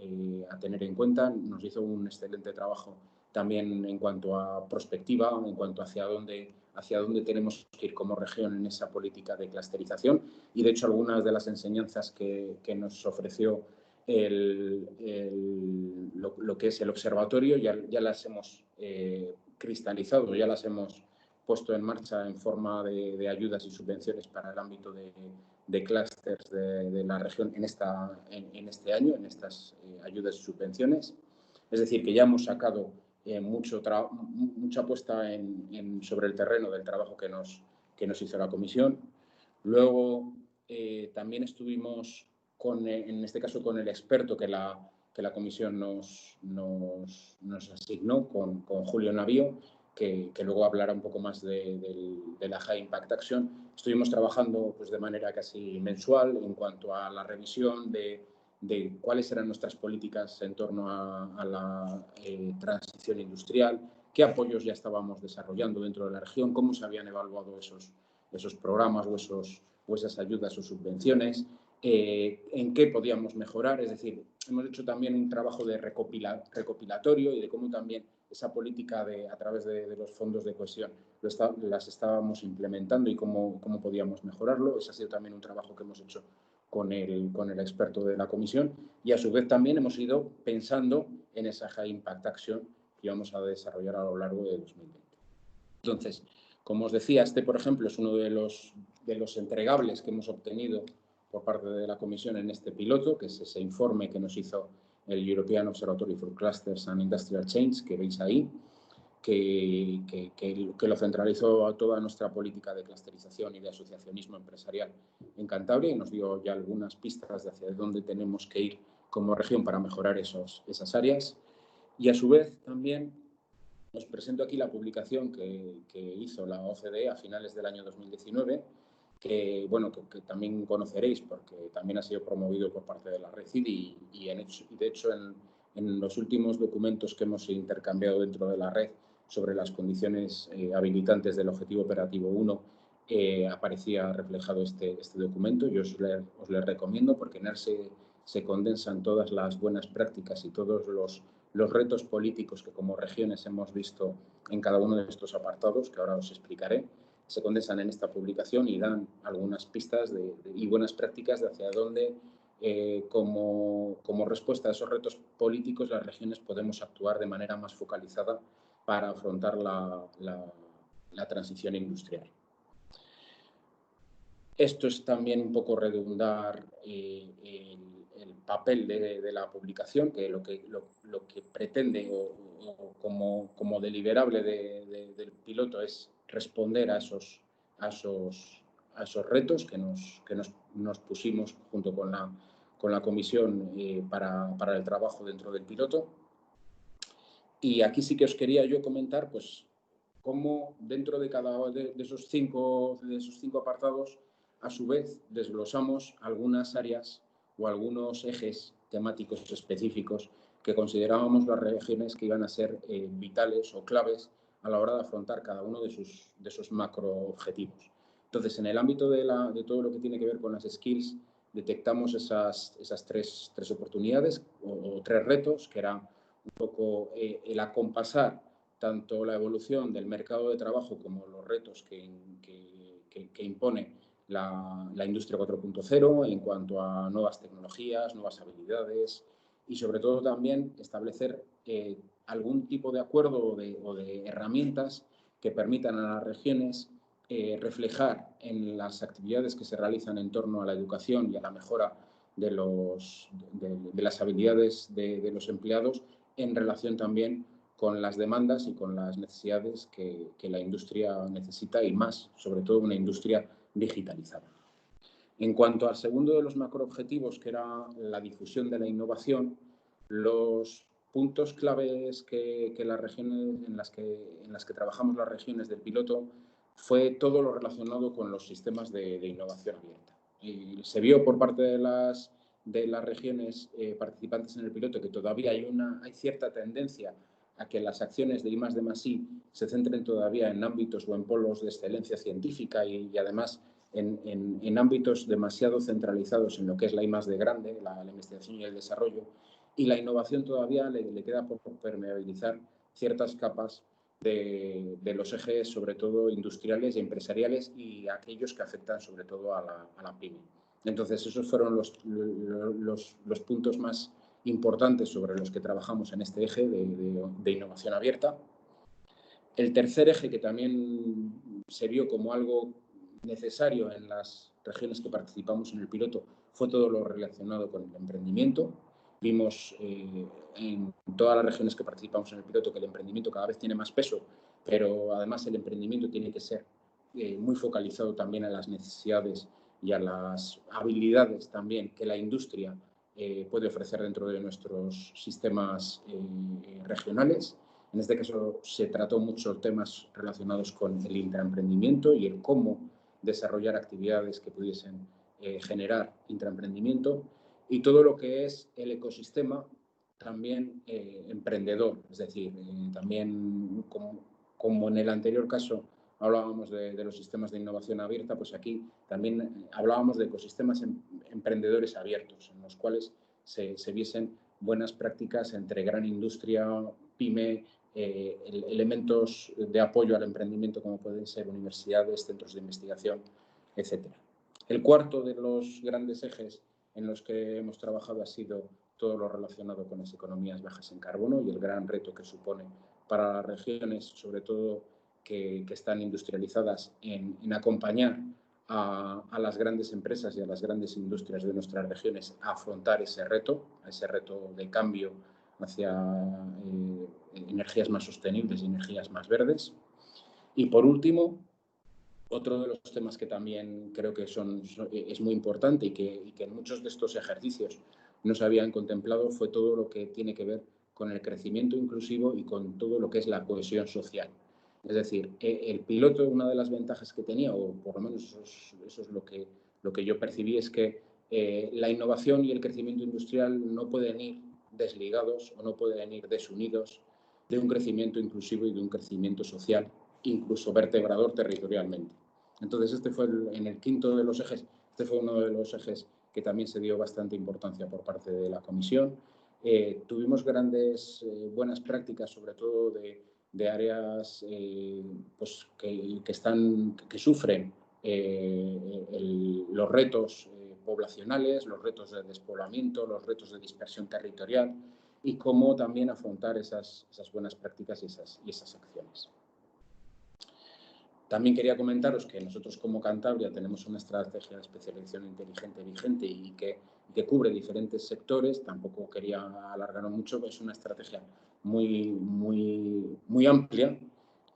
a tener en cuenta. Nos hizo un excelente trabajo también en cuanto a prospectiva, en cuanto hacia dónde tenemos que ir como región en esa política de clusterización. Y, de hecho, algunas de las enseñanzas que nos ofreció lo que es el observatorio ya las hemos cristalizado, ya las hemos puesto en marcha en forma de ayudas y subvenciones para el ámbito de clústeres de la región en este año, en estas ayudas y subvenciones. Es decir, que ya hemos sacado mucha puesta sobre el terreno del trabajo que nos hizo la Comisión. Luego también estuvimos en este caso con el experto que la Comisión nos asignó, con Julio Navío, que luego hablará un poco más de la High Impact Action. Estuvimos trabajando pues, de manera casi mensual en cuanto a la revisión de cuáles eran nuestras políticas en torno a la transición industrial, qué apoyos ya estábamos desarrollando dentro de la región, cómo se habían evaluado esos programas o esas ayudas o subvenciones, en qué podíamos mejorar. Es decir, hemos hecho también un trabajo de recopilatorio y de cómo también esa política a través de los fondos de cohesión las estábamos implementando y cómo podíamos mejorarlo. Ese ha sido también un trabajo que hemos hecho con el experto de la comisión, y a su vez también hemos ido pensando en esa High Impact Action que íbamos a desarrollar a lo largo de 2020. Entonces, como os decía, por ejemplo, es uno de los entregables que hemos obtenido por parte de la comisión en este piloto, que es ese informe que nos hizo el European Observatory for Clusters and Industrial Change, que veis ahí, que lo centralizó a toda nuestra política de clusterización y de asociacionismo empresarial en Cantabria, y nos dio ya algunas pistas de hacia dónde tenemos que ir como región para mejorar esas áreas. Y a su vez también os presento aquí la publicación que hizo la OCDE a finales del año 2019, que también conoceréis porque también ha sido promovido por parte de la Red CID y de hecho en los últimos documentos que hemos intercambiado dentro de la red sobre las condiciones habilitantes del Objetivo Operativo 1 aparecía reflejado este documento. Yo os le recomiendo porque en él se condensan todas las buenas prácticas y todos los retos políticos que como regiones hemos visto en cada uno de estos apartados, que ahora os explicaré, se condensan en esta publicación y dan algunas pistas y buenas prácticas de hacia dónde, como respuesta a esos retos políticos, las regiones podemos actuar de manera más focalizada para afrontar la transición industrial. Esto es también un poco redundar el papel de la publicación, que lo que pretende o como deliberable del piloto es responder a esos retos que nos pusimos junto con la comisión para el trabajo dentro del piloto. Y aquí sí que os quería yo comentar pues cómo dentro de cada de esos cinco apartados, a su vez, desglosamos algunas áreas o algunos ejes temáticos específicos que considerábamos las regiones que iban a ser vitales o claves a la hora de afrontar cada uno de esos macro objetivos. Entonces, en el ámbito de todo lo que tiene que ver con las skills, detectamos esas tres oportunidades o tres retos, que eran un poco el acompasar tanto la evolución del mercado de trabajo como los retos que impone la industria 4.0 en cuanto a nuevas tecnologías, nuevas habilidades y sobre todo también establecer algún tipo de acuerdo o de herramientas que permitan a las regiones reflejar en las actividades que se realizan en torno a la educación y a la mejora de las habilidades de los empleados en relación también con las demandas y con las necesidades que la industria necesita y más, sobre todo una industria digitalizada. En cuanto al segundo de los macroobjetivos, que era la difusión de la innovación, los puntos claves que las regiones en las que trabajamos las regiones del piloto fue todo lo relacionado con los sistemas de innovación abierta. Y se vio por parte de las regiones participantes en el piloto que todavía hay cierta tendencia a que las acciones de I+D+I se centren todavía en ámbitos o en polos de excelencia científica y además en ámbitos demasiado centralizados en lo que es la I+D grande, la investigación y el desarrollo, y la innovación todavía le queda por permeabilizar ciertas capas de los ejes, sobre todo industriales y empresariales, y aquellos que afectan sobre todo a la pyme. Entonces, esos fueron los puntos más importantes sobre los que trabajamos en este eje de innovación abierta. El tercer eje, que también se vio como algo necesario en las regiones que participamos en el piloto, fue todo lo relacionado con el emprendimiento. Vimos en todas las regiones que participamos en el piloto que el emprendimiento cada vez tiene más peso, pero además el emprendimiento tiene que ser muy focalizado también a las necesidades y a las habilidades también que la industria puede ofrecer dentro de nuestros sistemas regionales. En este caso se trató muchos temas relacionados con el intraemprendimiento y el cómo desarrollar actividades que pudiesen generar intraemprendimiento y todo lo que es el ecosistema también emprendedor, es decir, también como en el anterior caso hablábamos de los sistemas de innovación abierta, pues aquí también hablábamos de ecosistemas emprendedores abiertos, en los cuales se viesen buenas prácticas entre gran industria, pyme, elementos de apoyo al emprendimiento como pueden ser universidades, centros de investigación, etc. El cuarto de los grandes ejes en los que hemos trabajado ha sido todo lo relacionado con las economías bajas en carbono y el gran reto que supone para las regiones, sobre todo que están industrializadas, en acompañar a las grandes empresas y a las grandes industrias de nuestras regiones a afrontar ese reto de cambio hacia energías más sostenibles y energías más verdes. Y por último, otro de los temas que también creo que es muy importante y que en muchos de estos ejercicios no se habían contemplado fue todo lo que tiene que ver con el crecimiento inclusivo y con todo lo que es la cohesión social. Es decir, el piloto, una de las ventajas que tenía, o por lo menos eso es lo que yo percibí, es que la innovación y el crecimiento industrial no pueden ir desligados o no pueden ir desunidos de un crecimiento inclusivo y de un crecimiento social, incluso vertebrador territorialmente. Entonces, este fue en el quinto de los ejes, este fue uno de los ejes que también se dio bastante importancia por parte de la Comisión. Tuvimos buenas prácticas, sobre todo de áreas pues que sufren los retos poblacionales, los retos de despoblamiento, los retos de dispersión territorial y cómo también afrontar esas buenas prácticas y esas acciones. También quería comentaros que nosotros como Cantabria tenemos una estrategia de especialización inteligente vigente y que cubre diferentes sectores. Tampoco quería alargarlo mucho, es una estrategia muy amplia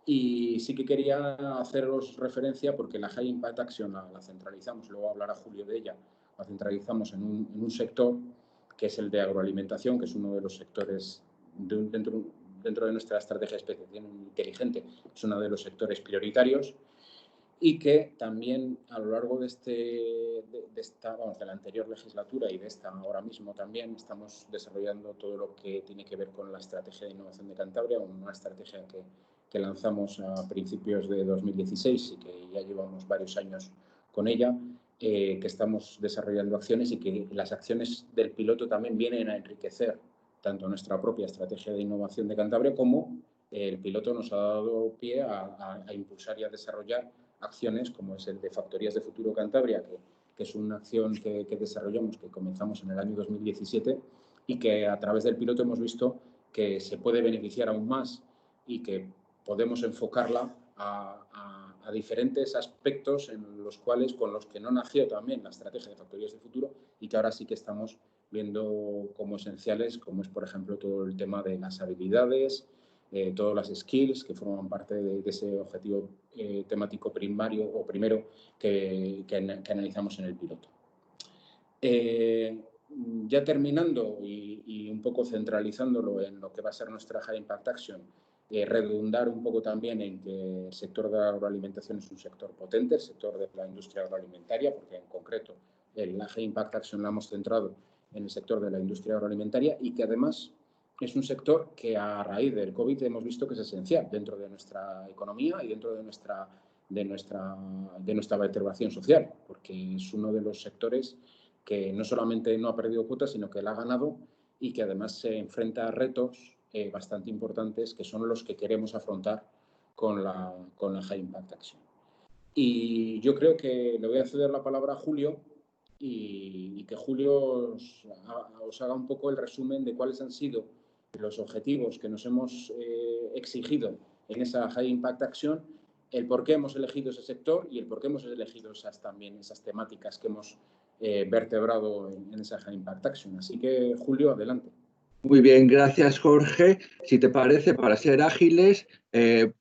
y sí que quería haceros referencia porque la High Impact Action la centralizamos, luego hablará Julio de ella, la centralizamos en un sector que es el de agroalimentación, que es uno de los sectores dentro de nuestra estrategia de especialización inteligente, es uno de los sectores prioritarios y que también a lo largo de la anterior legislatura y de esta ahora mismo también estamos desarrollando todo lo que tiene que ver con la estrategia de innovación de Cantabria, una estrategia que lanzamos a principios de 2016 y que ya llevamos varios años con ella, que estamos desarrollando acciones y que las acciones del piloto también vienen a enriquecer tanto nuestra propia estrategia de innovación de Cantabria como el piloto nos ha dado pie a impulsar y a desarrollar acciones como es el de Factorías de Futuro Cantabria, que es una acción que desarrollamos, que comenzamos en el año 2017 y que a través del piloto hemos visto que se puede beneficiar aún más y que podemos enfocarla a diferentes aspectos con los que no nació también la estrategia de Factorías de Futuro y que ahora sí que estamos viendo como esenciales, como es, por ejemplo, todo el tema de las habilidades, todas las skills que forman parte de ese objetivo temático primario o primero que analizamos en el piloto. Ya terminando y un poco centralizándolo en lo que va a ser nuestra High Impact Action, redundar un poco también en que el sector de la agroalimentación es un sector potente, el sector de la industria agroalimentaria, porque en concreto la High Impact Action la hemos centrado en el sector de la industria agroalimentaria y que además es un sector que a raíz del COVID hemos visto que es esencial dentro de nuestra economía y dentro de nuestra vertebración social, porque es uno de los sectores que no solamente no ha perdido cuotas, sino que la ha ganado y que además se enfrenta a retos bastante importantes que son los que queremos afrontar con la High Impact Action. Y yo creo que le voy a ceder la palabra a Julio y que Julio os haga un poco el resumen de cuáles han sido los objetivos que nos hemos exigido en esa High Impact Action, el por qué hemos elegido ese sector y el por qué hemos elegido esas temáticas que hemos vertebrado en esa High Impact Action. Así que, Julio, adelante. Muy bien, gracias, Jorge. Si te parece, para ser ágiles,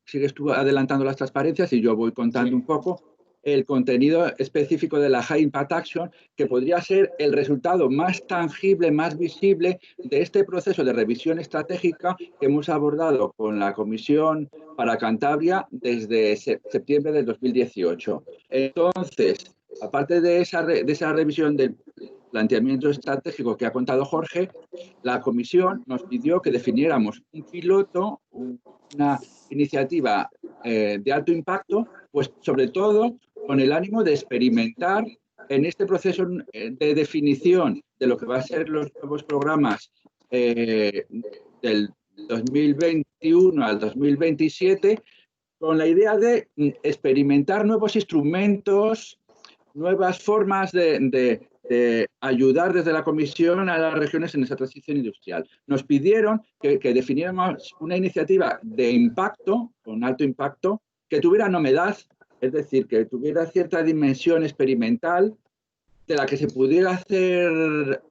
sigues tú adelantando las transparencias y yo voy contando un poco. el contenido específico de la High Impact Action, que podría ser el resultado más tangible, más visible de este proceso de revisión estratégica que hemos abordado con la Comisión para Cantabria desde septiembre del 2018. Entonces, aparte de esa revisión del planteamiento estratégico que ha contado Jorge, la Comisión nos pidió que definiéramos un piloto, una iniciativa de alto impacto, pues sobre todo con el ánimo de experimentar en este proceso de definición de lo que va a ser los nuevos programas del 2021 al 2027, con la idea de experimentar nuevos instrumentos, nuevas formas de ayudar desde la Comisión a las regiones en esa transición industrial. Nos pidieron que definiéramos una iniciativa de impacto, con alto impacto, que tuviera novedad, es decir, que tuviera cierta dimensión experimental, de la que se pudiera hacer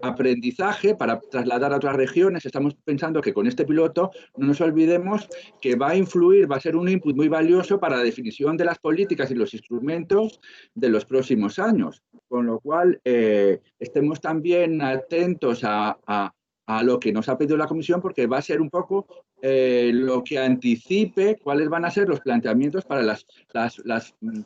aprendizaje para trasladar a otras regiones. Estamos pensando que con este piloto, no nos olvidemos que va a influir, va a ser un input muy valioso para la definición de las políticas y los instrumentos de los próximos años. Con lo cual, estemos también atentos a lo que nos ha pedido la Comisión, porque va a ser un poco lo que anticipe cuáles van a ser los planteamientos para las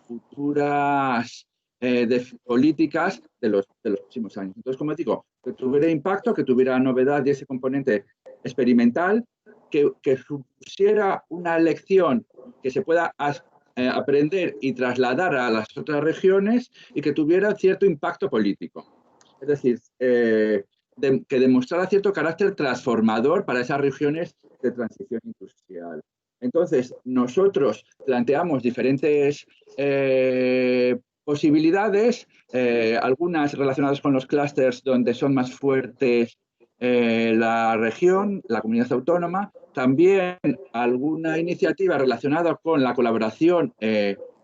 futuras de políticas de los próximos años. Entonces, como digo, que tuviera impacto, que tuviera novedad de ese componente experimental, que supusiera una lección que se pueda aprender y trasladar a las otras regiones y que tuviera cierto impacto político. Es decir, que demostrara cierto carácter transformador para esas regiones de transición industrial. Entonces, nosotros planteamos diferentes posibilidades, algunas relacionadas con los clústeres donde son más fuertes la región, la comunidad autónoma, también alguna iniciativa relacionada con la colaboración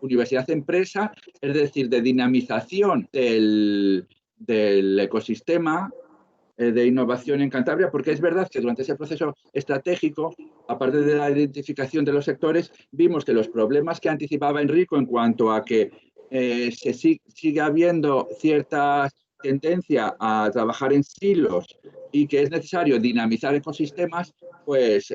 universidad-empresa, es decir, de dinamización del ecosistema de innovación en Cantabria, porque es verdad que durante ese proceso estratégico, aparte de la identificación de los sectores, vimos que los problemas que anticipaba Enrico en cuanto a que sigue habiendo cierta tendencia a trabajar en silos y que es necesario dinamizar ecosistemas, pues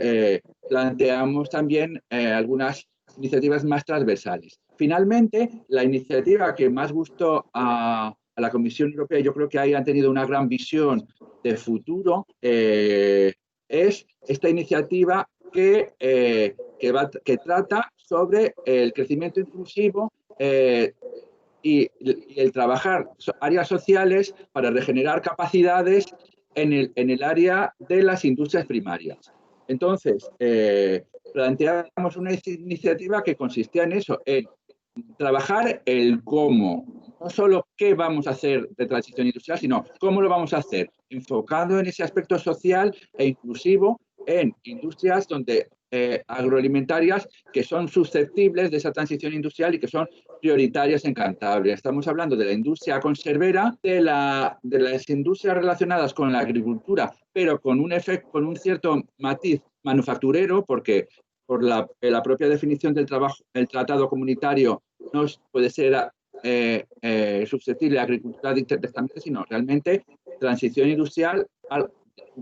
planteamos también algunas iniciativas más transversales. Finalmente, la iniciativa que más gustó a la Comisión Europea, yo creo que ahí han tenido una gran visión de futuro, es esta iniciativa que trata sobre el crecimiento inclusivo y el trabajar áreas sociales para regenerar capacidades en el área de las industrias primarias. Entonces, planteamos una iniciativa que consistía en eso, en trabajar el cómo, no solo qué vamos a hacer de transición industrial, sino cómo lo vamos a hacer, enfocado en ese aspecto social e inclusivo en industrias agroalimentarias que son susceptibles de esa transición industrial y que son prioritarias en Cantabria. Estamos hablando de la industria conservera, de las industrias relacionadas con la agricultura, pero con un cierto matiz manufacturero, porque por la propia definición del trabajo, el tratado comunitario no puede ser susceptible a agricultura directamente, sino realmente transición industrial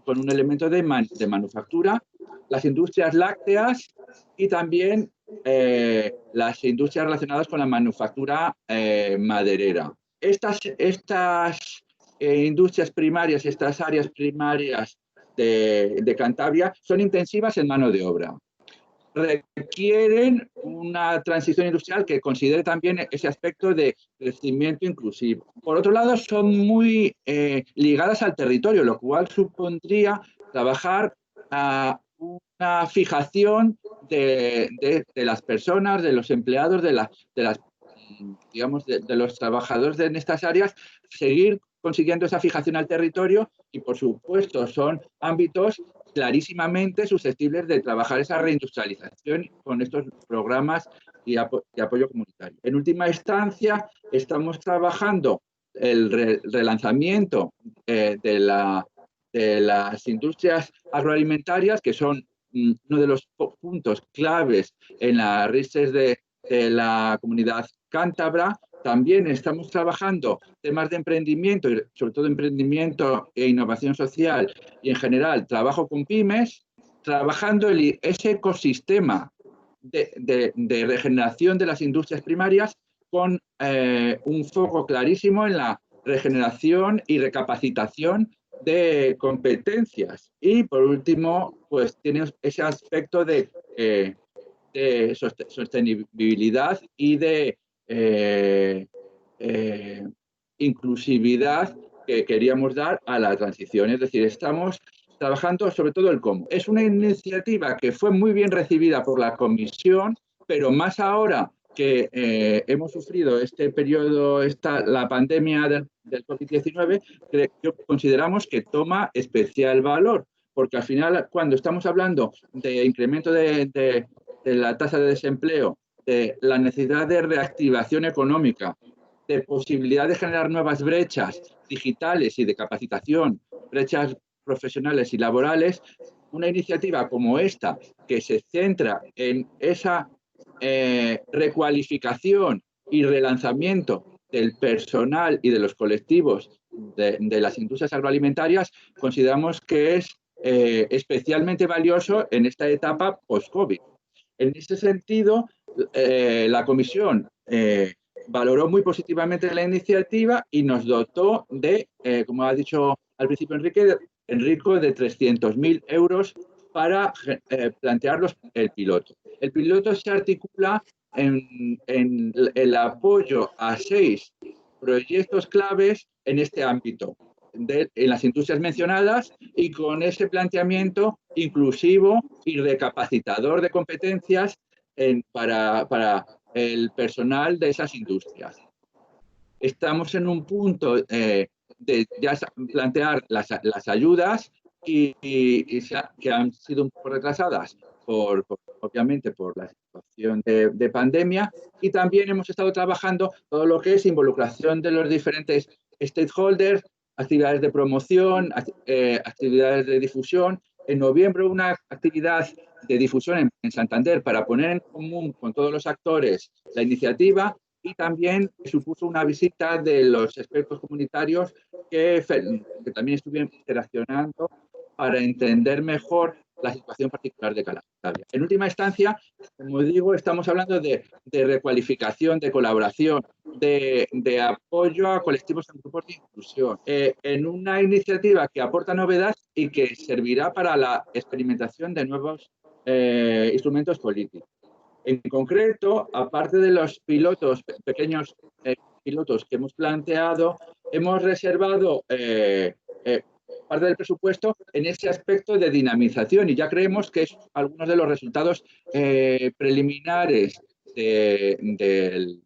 con un elemento de manufactura, las industrias lácteas y también las industrias relacionadas con la manufactura maderera. Estas industrias primarias, estas áreas primarias de Cantabria son intensivas en mano de obra. Requieren una transición industrial que considere también ese aspecto de crecimiento inclusivo. Por otro lado, son muy ligadas al territorio, lo cual supondría trabajar a una fijación de las personas, de los empleados, de los trabajadores en estas áreas, seguir consiguiendo esa fijación al territorio y, por supuesto, son ámbitos clarísimamente susceptibles de trabajar esa reindustrialización con estos programas y apoyo comunitario. En última instancia, estamos trabajando el relanzamiento de las industrias agroalimentarias, que son uno de los puntos claves en las RISES de la Comunidad cántabra. También estamos trabajando temas de emprendimiento, y sobre todo emprendimiento e innovación social y en general trabajo con pymes, trabajando ese ecosistema de regeneración de las industrias primarias con un foco clarísimo en la regeneración y recapacitación de competencias. Y por último, pues tiene ese aspecto de sostenibilidad y de inclusividad que queríamos dar a la transición. Es decir, estamos trabajando sobre todo el cómo. Es una iniciativa que fue muy bien recibida por la Comisión, pero más ahora que hemos sufrido este periodo, la pandemia del COVID-19, consideramos que toma especial valor, porque al final, cuando estamos hablando de incremento de la tasa de desempleo, de la necesidad de reactivación económica, de posibilidad de generar nuevas brechas digitales y de capacitación, brechas profesionales y laborales, una iniciativa como esta, que se centra en esa recualificación y relanzamiento del personal y de los colectivos de las industrias agroalimentarias, consideramos que es especialmente valioso en esta etapa post-COVID. En ese sentido, la Comisión valoró muy positivamente la iniciativa y nos dotó de, como ha dicho al principio Enrico, de 300.000 euros para plantear el piloto. El piloto se articula en el apoyo a 6 proyectos claves en este ámbito, en las industrias mencionadas, y con ese planteamiento inclusivo y recapacitador de competencias para el personal de esas industrias. Estamos en un punto de ya plantear las ayudas que han sido un poco retrasadas obviamente por la situación de pandemia, y también hemos estado trabajando todo lo que es involucración de los diferentes stakeholders, actividades de promoción, actividades de difusión. En noviembre una actividad de difusión en Santander para poner en común con todos los actores la iniciativa, y también supuso una visita de los expertos comunitarios que también estuvieron interaccionando para entender mejor la situación particular de Cantabria. En última instancia, como digo, estamos hablando de recualificación, de colaboración, de apoyo a colectivos en grupos de inclusión, en una iniciativa que aporta novedad y que servirá para la experimentación de nuevos instrumentos políticos. En concreto, aparte de los pilotos, pequeños pilotos que hemos planteado, hemos reservado parte del presupuesto en ese aspecto de dinamización, y ya creemos que es algunos de los resultados preliminares del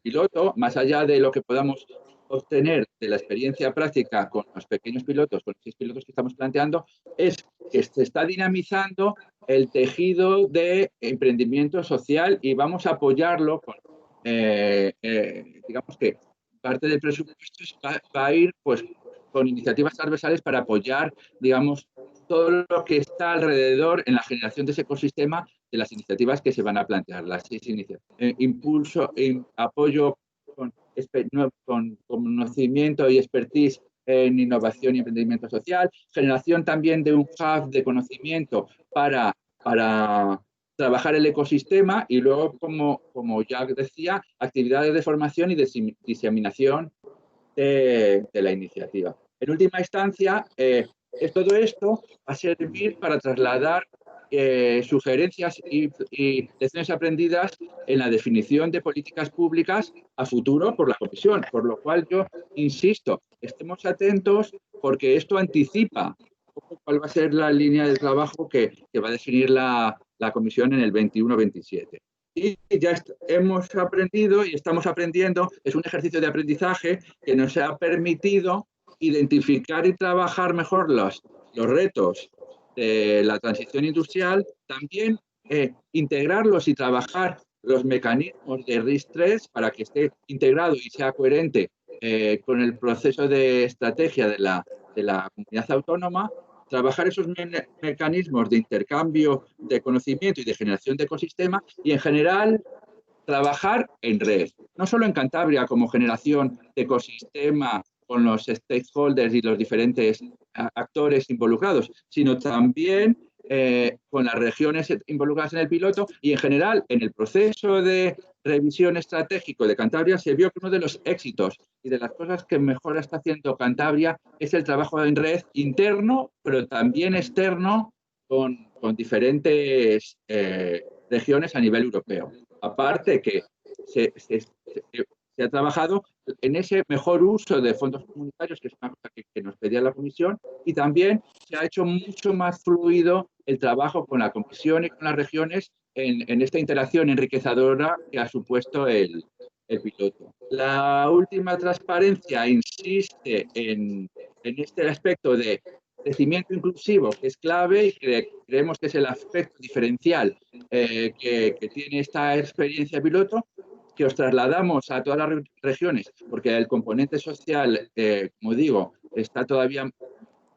piloto, más allá de lo que podamos obtener de la experiencia práctica con los pequeños pilotos, con los 6 pilotos que estamos planteando, es que se está dinamizando el tejido de emprendimiento social, y vamos a apoyarlo con, digamos que parte del presupuesto va a ir pues con iniciativas transversales para apoyar, digamos, todo lo que está alrededor en la generación de ese ecosistema de las iniciativas que se van a plantear, las 6 iniciativas. Impulso, apoyo con conocimiento y expertise en innovación y emprendimiento social, generación también de un hub de conocimiento para trabajar el ecosistema, y luego, como ya decía, actividades de formación y de diseminación de la iniciativa. En última instancia, todo esto va a servir para trasladar sugerencias y lecciones aprendidas en la definición de políticas públicas a futuro por la Comisión, por lo cual yo insisto, estemos atentos, porque esto anticipa cuál va a ser la línea de trabajo que va a definir la Comisión en el 21-27. Y ya hemos aprendido y estamos aprendiendo, es un ejercicio de aprendizaje que nos ha permitido identificar y trabajar mejor los retos de la transición industrial, también integrarlos y trabajar los mecanismos de RIS3 para que esté integrado y sea coherente con el proceso de estrategia de la comunidad autónoma, trabajar esos mecanismos de intercambio de conocimiento y de generación de ecosistema, y en general trabajar en red, no solo en Cantabria como generación de ecosistema con los stakeholders y los diferentes actores involucrados, sino también con las regiones involucradas en el piloto y en general en el proceso de revisión estratégico de Cantabria se vio que uno de los éxitos y de las cosas que mejor está haciendo Cantabria es el trabajo en red interno, pero también externo con diferentes regiones a nivel europeo. Aparte que se ha trabajado en ese mejor uso de fondos comunitarios, que es una cosa que nos pedía la Comisión, y también se ha hecho mucho más fluido el trabajo con la Comisión y con las regiones en esta interacción enriquecedora que ha supuesto el piloto. La última transparencia insiste en este aspecto de crecimiento inclusivo, que es clave y que creemos que es el aspecto diferencial que tiene esta experiencia piloto, que os trasladamos a todas las regiones, porque el componente social, como digo, está todavía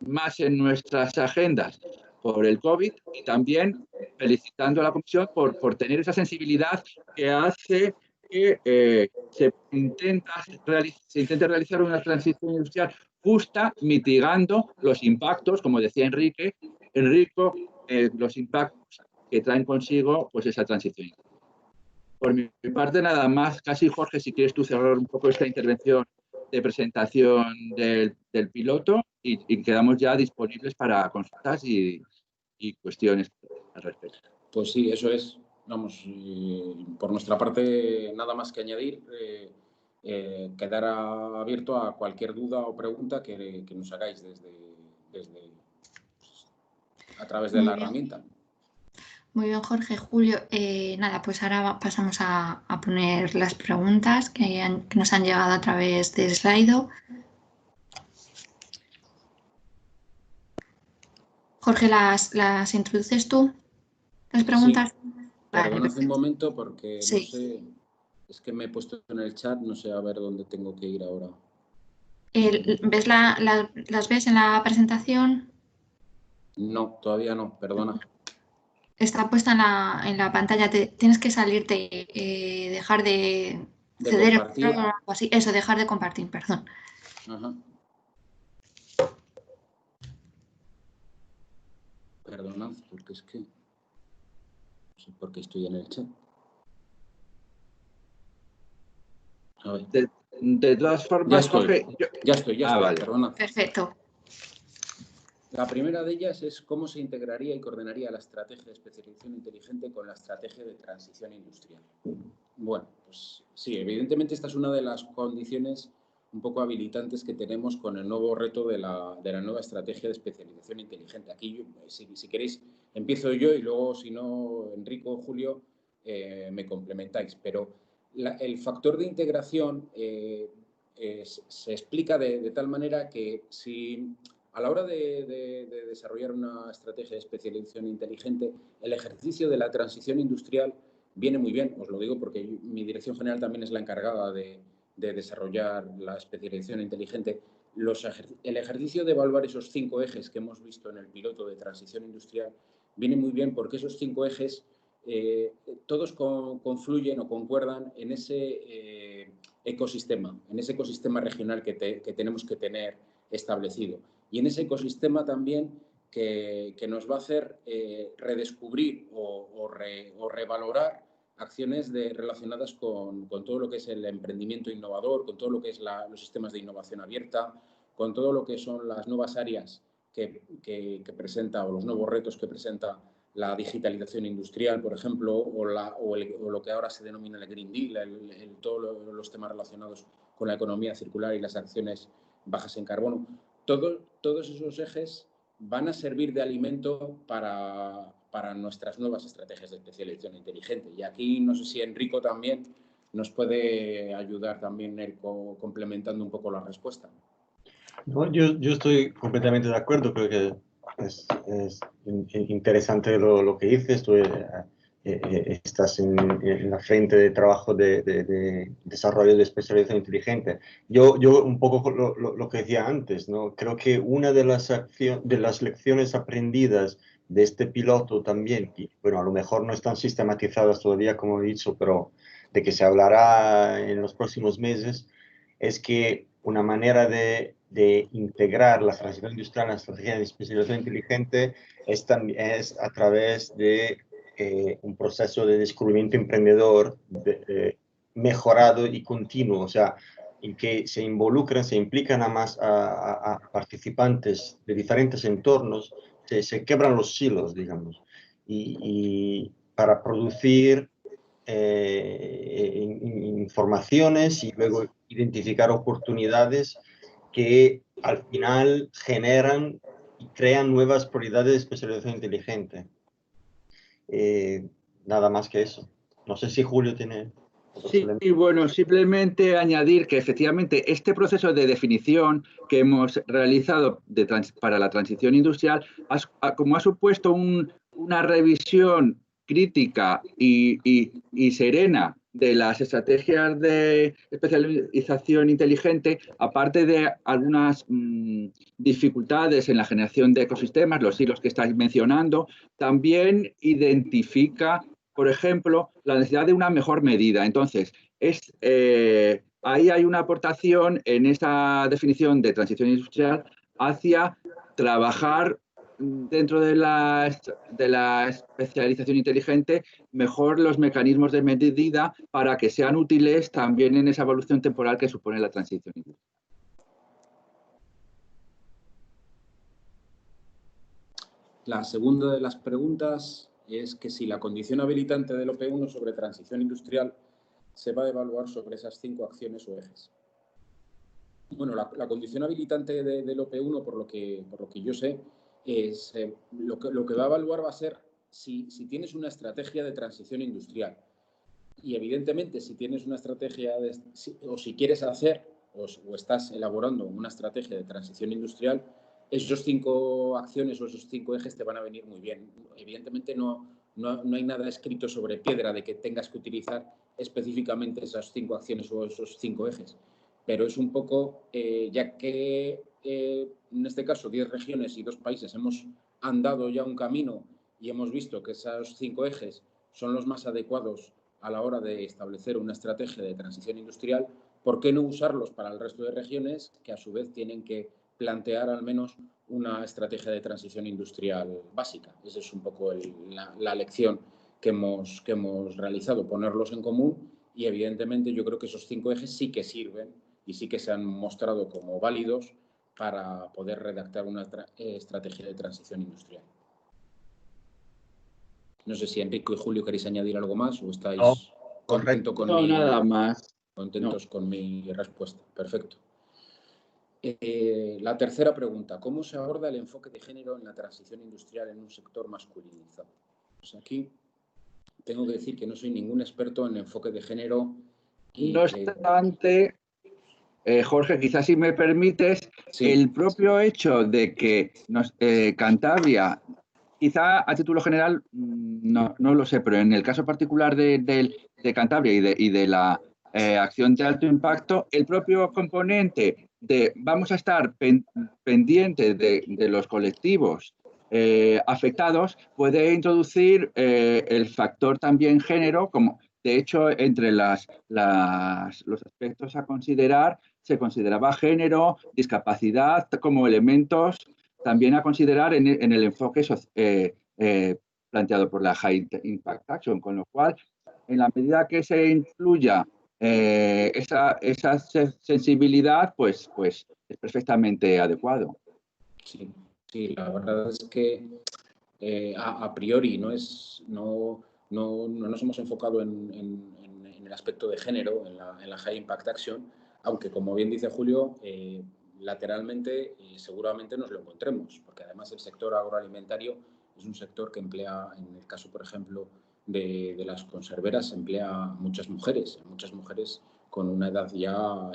más en nuestras agendas por el COVID, y también felicitando a la Comisión por tener esa sensibilidad que hace que se intente realizar una transición industrial justa, mitigando los impactos, como decía Enrico, los impactos que traen consigo pues, esa transición. Por mi parte, nada más. Casi, Jorge, si quieres tú cerrar un poco esta intervención de presentación del piloto y quedamos ya disponibles para consultas y cuestiones al respecto. Pues sí, eso es. Vamos, por nuestra parte, nada más que añadir. Quedar abierto a cualquier duda o pregunta que nos hagáis a través de la herramienta. Muy bien, Jorge. Julio, nada, pues ahora pasamos a poner las preguntas que nos han llegado a través de Slido. Jorge, ¿las introduces tú, las preguntas? Sí. Perdonad un momento porque sí. No sé, es que me he puesto en el chat, no sé a ver dónde tengo que ir ahora. ¿Ves las ves en la presentación? No, todavía no, perdona. Está puesta en la pantalla. Tienes que salirte, dejar de ceder compartir. O algo así. Eso, dejar de compartir, perdón. Ajá. Perdonad, porque es que no sé por qué estoy en el chat. A ver. De todas formas, Jorge... Ya estoy, vale. Perdonad. Perfecto. La primera de ellas es cómo se integraría y coordinaría la estrategia de especialización inteligente con la estrategia de transición industrial. Bueno, pues sí, evidentemente esta es una de las condiciones un poco habilitantes que tenemos con el nuevo reto de la nueva estrategia de especialización inteligente. Aquí, si queréis, empiezo yo y luego, si no, Enrico o Julio, me complementáis. Pero el factor de integración se explica de tal manera que si... A la hora de desarrollar una estrategia de especialización inteligente, el ejercicio de la transición industrial viene muy bien. Os lo digo porque mi dirección general también es la encargada de desarrollar la especialización inteligente. El ejercicio de evaluar esos 5 ejes que hemos visto en el piloto de transición industrial viene muy bien porque esos 5 ejes todos confluyen o concuerdan en ese ecosistema regional que tenemos que tener establecido. Y en ese ecosistema también que nos va a hacer redescubrir o revalorar acciones relacionadas con todo lo que es el emprendimiento innovador, con todo lo que es los sistemas de innovación abierta, con todo lo que son las nuevas áreas que presenta o los nuevos retos que presenta la digitalización industrial, por ejemplo, o lo que ahora se denomina el Green Deal, todos los temas relacionados con la economía circular y las acciones bajas en carbono. Todos esos ejes van a servir de alimento para nuestras nuevas estrategias de especialización inteligente. Y aquí no sé si Enrico también nos puede ayudar también complementando un poco la respuesta. No, yo estoy completamente de acuerdo, creo que es interesante lo que dices. Tú estás en la frente de trabajo de desarrollo de especialización inteligente. Yo un poco lo que decía antes, ¿no? Creo que una de las lecciones aprendidas de este piloto también, y bueno, a lo mejor no están sistematizadas todavía, como he dicho, pero de que se hablará en los próximos meses, es que una manera de integrar la transición industrial en la estrategia de especialización inteligente es a través de un proceso de descubrimiento emprendedor mejorado y continuo, o sea, en que se involucran, se implican a participantes de diferentes entornos, se quebran los silos, digamos, y para producir informaciones y luego identificar oportunidades que al final generan y crean nuevas prioridades de especialización inteligente. Nada más que eso. No sé si Julio tiene... Sí, bueno, simplemente añadir que efectivamente este proceso de definición que hemos realizado para la transición industrial, como ha supuesto una revisión crítica y serena de las estrategias de especialización inteligente, aparte de algunas dificultades en la generación de ecosistemas, los hilos que estáis mencionando, también identifica, por ejemplo, la necesidad de una mejor medida. Entonces, ahí hay una aportación en esa definición de transición industrial hacia trabajar dentro de la especialización inteligente mejor los mecanismos de medida para que sean útiles también en esa evolución temporal que supone la transición industrial. La segunda de las preguntas es que si la condición habilitante del OP1 sobre transición industrial se va a evaluar sobre esas 5 acciones o ejes. Bueno, la condición habilitante del OP1, por lo que yo sé, es lo que va a evaluar va a ser si tienes una estrategia de transición industrial. Y evidentemente, si tienes una estrategia o si quieres hacer o estás elaborando una estrategia de transición industrial, esos 5 acciones o esos 5 ejes te van a venir muy bien. Evidentemente no hay nada escrito sobre piedra de que tengas que utilizar específicamente esas 5 acciones o esos 5 ejes, pero es un poco, ya que en este caso 10 regiones y 2 países hemos andado ya un camino y hemos visto que esos 5 ejes son los más adecuados a la hora de establecer una estrategia de transición industrial, ¿por qué no usarlos para el resto de regiones que a su vez tienen que plantear al menos una estrategia de transición industrial básica? Esa es un poco la lección que hemos realizado, ponerlos en común, y evidentemente yo creo que esos 5 ejes sí que sirven y sí que se han mostrado como válidos para poder redactar una estrategia de transición industrial. No sé si Enrico y Julio queréis añadir algo más o estáis contentos con nada más. Contentos con mi respuesta. Perfecto. La tercera pregunta. ¿Cómo se aborda el enfoque de género en la transición industrial en un sector masculinizado? Pues aquí tengo que decir que no soy ningún experto en enfoque de género. No obstante, Jorge, quizás si me permites, sí. El propio hecho de que Cantabria, quizá a título general, no lo sé, pero en el caso particular de Cantabria y de la acción de alto impacto, el propio componente de vamos a estar pendientes de los colectivos afectados puede introducir el factor también género, como de hecho entre los aspectos a considerar se consideraba género, discapacidad como elementos también a considerar en el enfoque planteado por la High Impact Action, con lo cual, en la medida que se incluya esa sensibilidad, pues es perfectamente adecuado. Sí, la verdad es que a priori no nos hemos enfocado en el aspecto de género en la High Impact Action, aunque como bien dice Julio, lateralmente seguramente nos lo encontremos, porque además el sector agroalimentario es un sector que emplea, en el caso por ejemplo de las conserveras, emplea muchas mujeres con una edad ya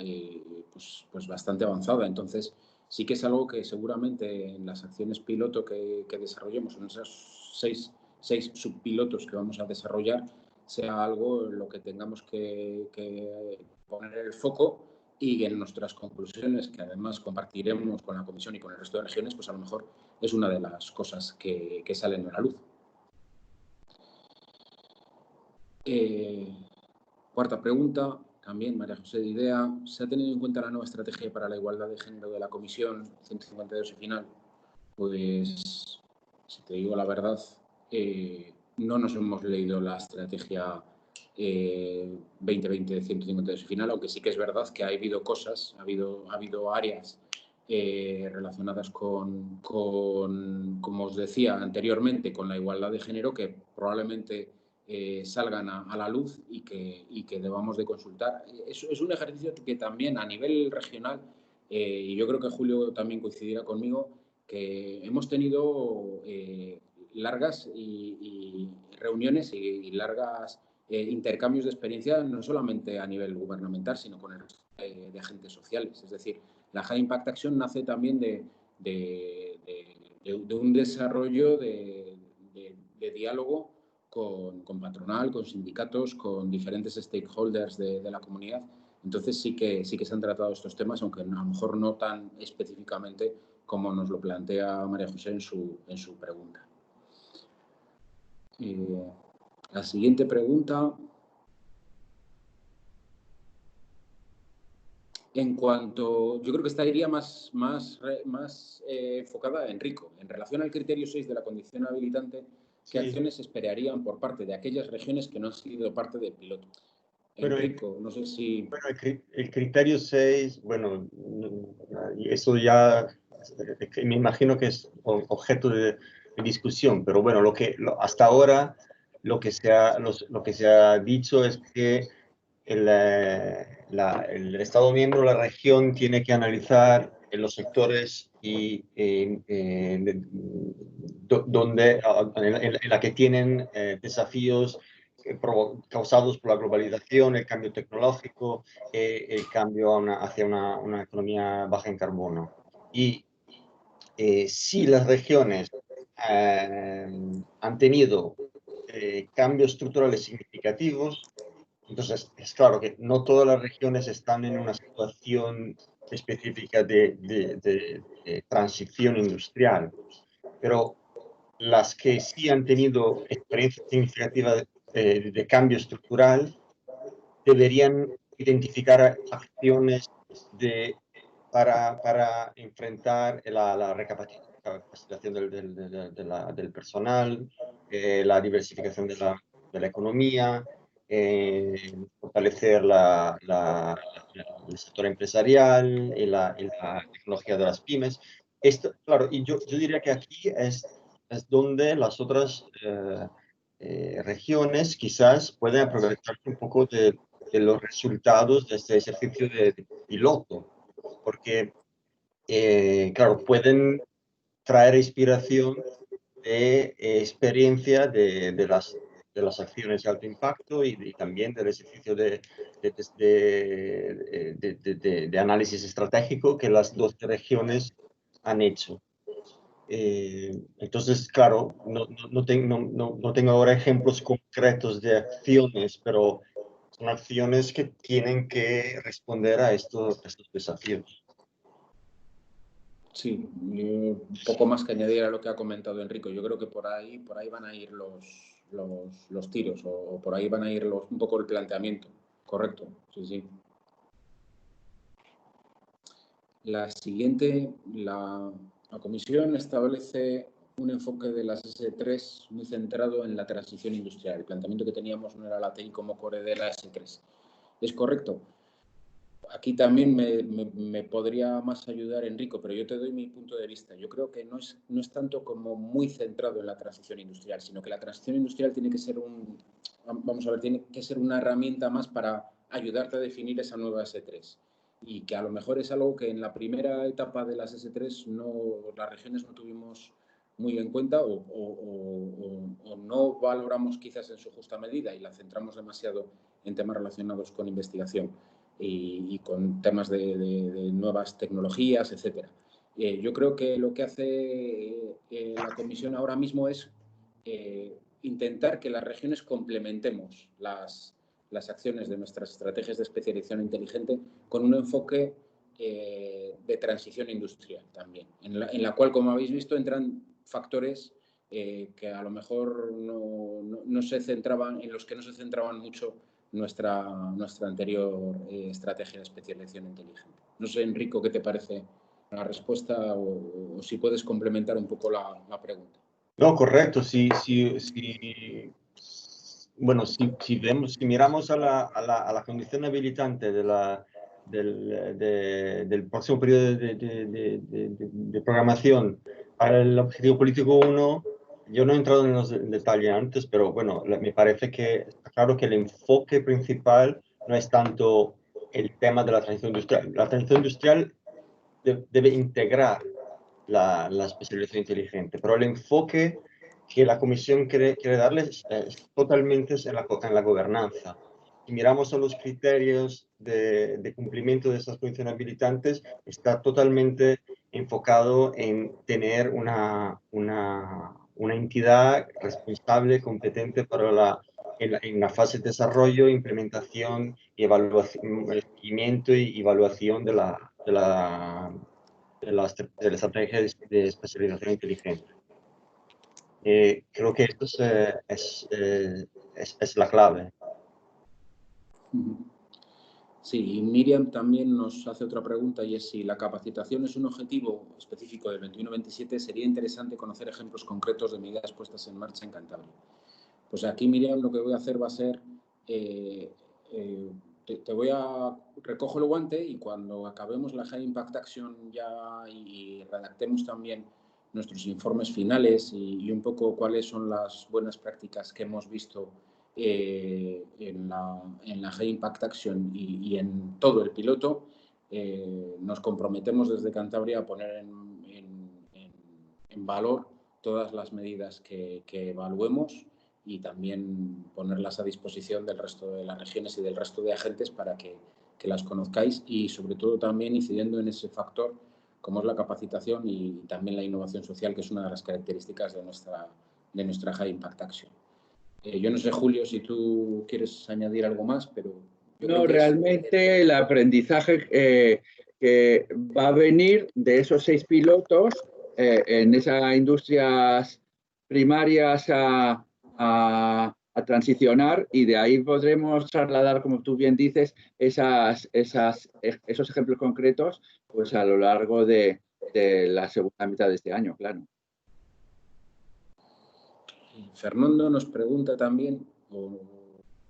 pues bastante avanzada. Entonces sí que es algo que seguramente en las acciones piloto que desarrollemos, en esos seis subpilotos que vamos a desarrollar, sea algo en lo que tengamos que poner el foco, y en nuestras conclusiones, que además compartiremos con la Comisión y con el resto de regiones, pues a lo mejor es una de las cosas que salen a la luz. Cuarta pregunta, también María José de IDEA. ¿Se ha tenido en cuenta la nueva estrategia para la igualdad de género de la Comisión 152 y final? Pues, si te digo la verdad, no nos hemos leído la estrategia 2020 de 152 y final, aunque sí que es verdad que ha habido cosas, ha habido áreas relacionadas con, como os decía anteriormente, con la igualdad de género que probablemente salgan a la luz y que debamos de consultar. Es un ejercicio que también a nivel regional, y yo creo que Julio también coincidirá conmigo, que hemos tenido largas reuniones y largas intercambios de experiencia, no solamente a nivel gubernamental, sino con el resto de agentes sociales. Es decir, la High Impact Action nace también de un desarrollo de diálogo con patronal, con sindicatos, con diferentes stakeholders de la comunidad. Entonces sí que se han tratado estos temas, aunque a lo mejor no tan específicamente como nos lo plantea María José en su pregunta. La siguiente pregunta. En cuanto, yo creo que esta iría más enfocada a Enrico. En relación al criterio 6 de la condición habilitante, ¿qué acciones esperarían por parte de aquellas regiones que no han sido parte del piloto? Enrico, no sé si... Bueno, el criterio 6, bueno, eso ya me imagino que es objeto de discusión, pero bueno, hasta ahora lo que se ha dicho es que el Estado miembro, la región, tiene que analizar en los sectores donde, en la que tienen desafíos causados por la globalización, el cambio tecnológico, el cambio hacia una economía baja en carbono. Y si las regiones han tenido cambios estructurales significativos, entonces es claro que no todas las regiones están en una situación específica de transición industrial, pero las que sí han tenido experiencia significativa de cambio estructural deberían identificar acciones para enfrentar la recapacitación del personal, la diversificación de la economía, fortalecer el sector empresarial y la tecnología de las pymes. Esto, claro, y yo diría que aquí es donde las otras regiones quizás pueden aprovecharse un poco de los resultados de este ejercicio de piloto, porque, claro, pueden traer inspiración de experiencia de las acciones de alto impacto y también del ejercicio de análisis estratégico que las dos regiones han hecho. Entonces, claro, no tengo ahora ejemplos concretos de acciones, pero son acciones que tienen que responder a estos desafíos. Sí, un poco más que añadir a lo que ha comentado Enrico. Yo creo que por ahí van a ir los tiros o por ahí van a ir un poco el planteamiento. Correcto, sí. La siguiente, la Comisión establece un enfoque de las S3 muy centrado en la transición industrial. El planteamiento que teníamos no era la TI como core de la S3. ¿Es correcto? Aquí también me podría más ayudar Enrico, pero yo te doy mi punto de vista. Yo creo que no es tanto como muy centrado en la transición industrial, sino que la transición industrial tiene que ser tiene que ser una herramienta más para ayudarte a definir esa nueva S3. Y que a lo mejor es algo que en la primera etapa de las S3 las regiones no tuvimos muy en cuenta o no valoramos quizás en su justa medida y la centramos demasiado en temas relacionados con investigación y con temas de nuevas tecnologías, etc. Yo creo que lo que hace la Comisión ahora mismo es intentar que las regiones complementemos las acciones de nuestras estrategias de especialización inteligente con un enfoque de transición industrial también, en la cual, como habéis visto, entran factores que a lo mejor no se centraban, en los que no se centraban mucho nuestra anterior estrategia de especialización inteligente. No sé, Enrico, ¿qué te parece la respuesta o si puedes complementar un poco la pregunta? No, correcto. Bueno, si miramos a la condición habilitante del próximo periodo de programación para el objetivo político 1, yo no he entrado en los detalles antes, pero bueno, me parece que está claro que el enfoque principal no es tanto el tema de la transición industrial. La transición industrial debe integrar la especialización inteligente, pero el enfoque que la Comisión quiere darles es totalmente en la gobernanza. Si miramos a los criterios de cumplimiento de esas condiciones habilitantes, está totalmente enfocado en tener una entidad responsable, competente para en la fase de desarrollo, implementación y evaluación, seguimiento y evaluación de la estrategia de especialización inteligente. Creo que esto es la clave. Sí, y Miriam también nos hace otra pregunta y es si la capacitación es un objetivo específico del 21-27, sería interesante conocer ejemplos concretos de medidas puestas en marcha en Cantabria. Pues aquí, Miriam, lo que voy a hacer va a ser, recojo el guante y cuando acabemos la High Impact Action ya y redactemos también nuestros informes finales y un poco cuáles son las buenas prácticas que hemos visto en la High Impact Action y en todo el piloto, nos comprometemos desde Cantabria a poner en valor todas las medidas que evaluemos y también ponerlas a disposición del resto de las regiones y del resto de agentes para que las conozcáis y sobre todo también incidiendo en ese factor como es la capacitación y también la innovación social, que es una de las características de nuestra High Impact Action. Yo no sé, Julio, si tú quieres añadir algo más, pero... No, realmente el aprendizaje que va a venir de esos 6 pilotos en esas industrias primarias a transicionar y de ahí podremos trasladar, como tú bien dices, esos ejemplos concretos pues a lo largo de la segunda mitad de este año, claro. Fernando nos pregunta también, o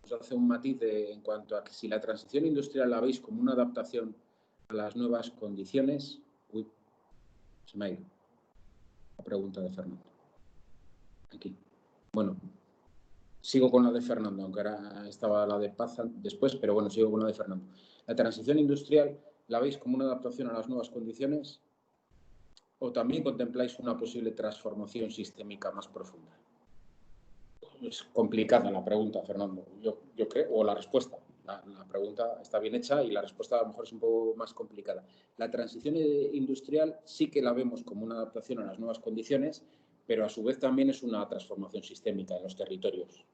nos hace un matiz en cuanto a que si la transición industrial la veis como una adaptación a las nuevas condiciones. Uy, se me ha ido la pregunta de Fernando. Aquí. Bueno, sigo con la de Fernando, aunque ahora estaba la de Paz después, pero bueno, sigo con la de Fernando. ¿La transición industrial la veis como una adaptación a las nuevas condiciones o también contempláis una posible transformación sistémica más profunda? Es complicada la pregunta, Fernando. Yo creo, o la respuesta. La pregunta está bien hecha y la respuesta a lo mejor es un poco más complicada. La transición industrial sí que la vemos como una adaptación a las nuevas condiciones, pero a su vez también es una transformación sistémica en los territorios.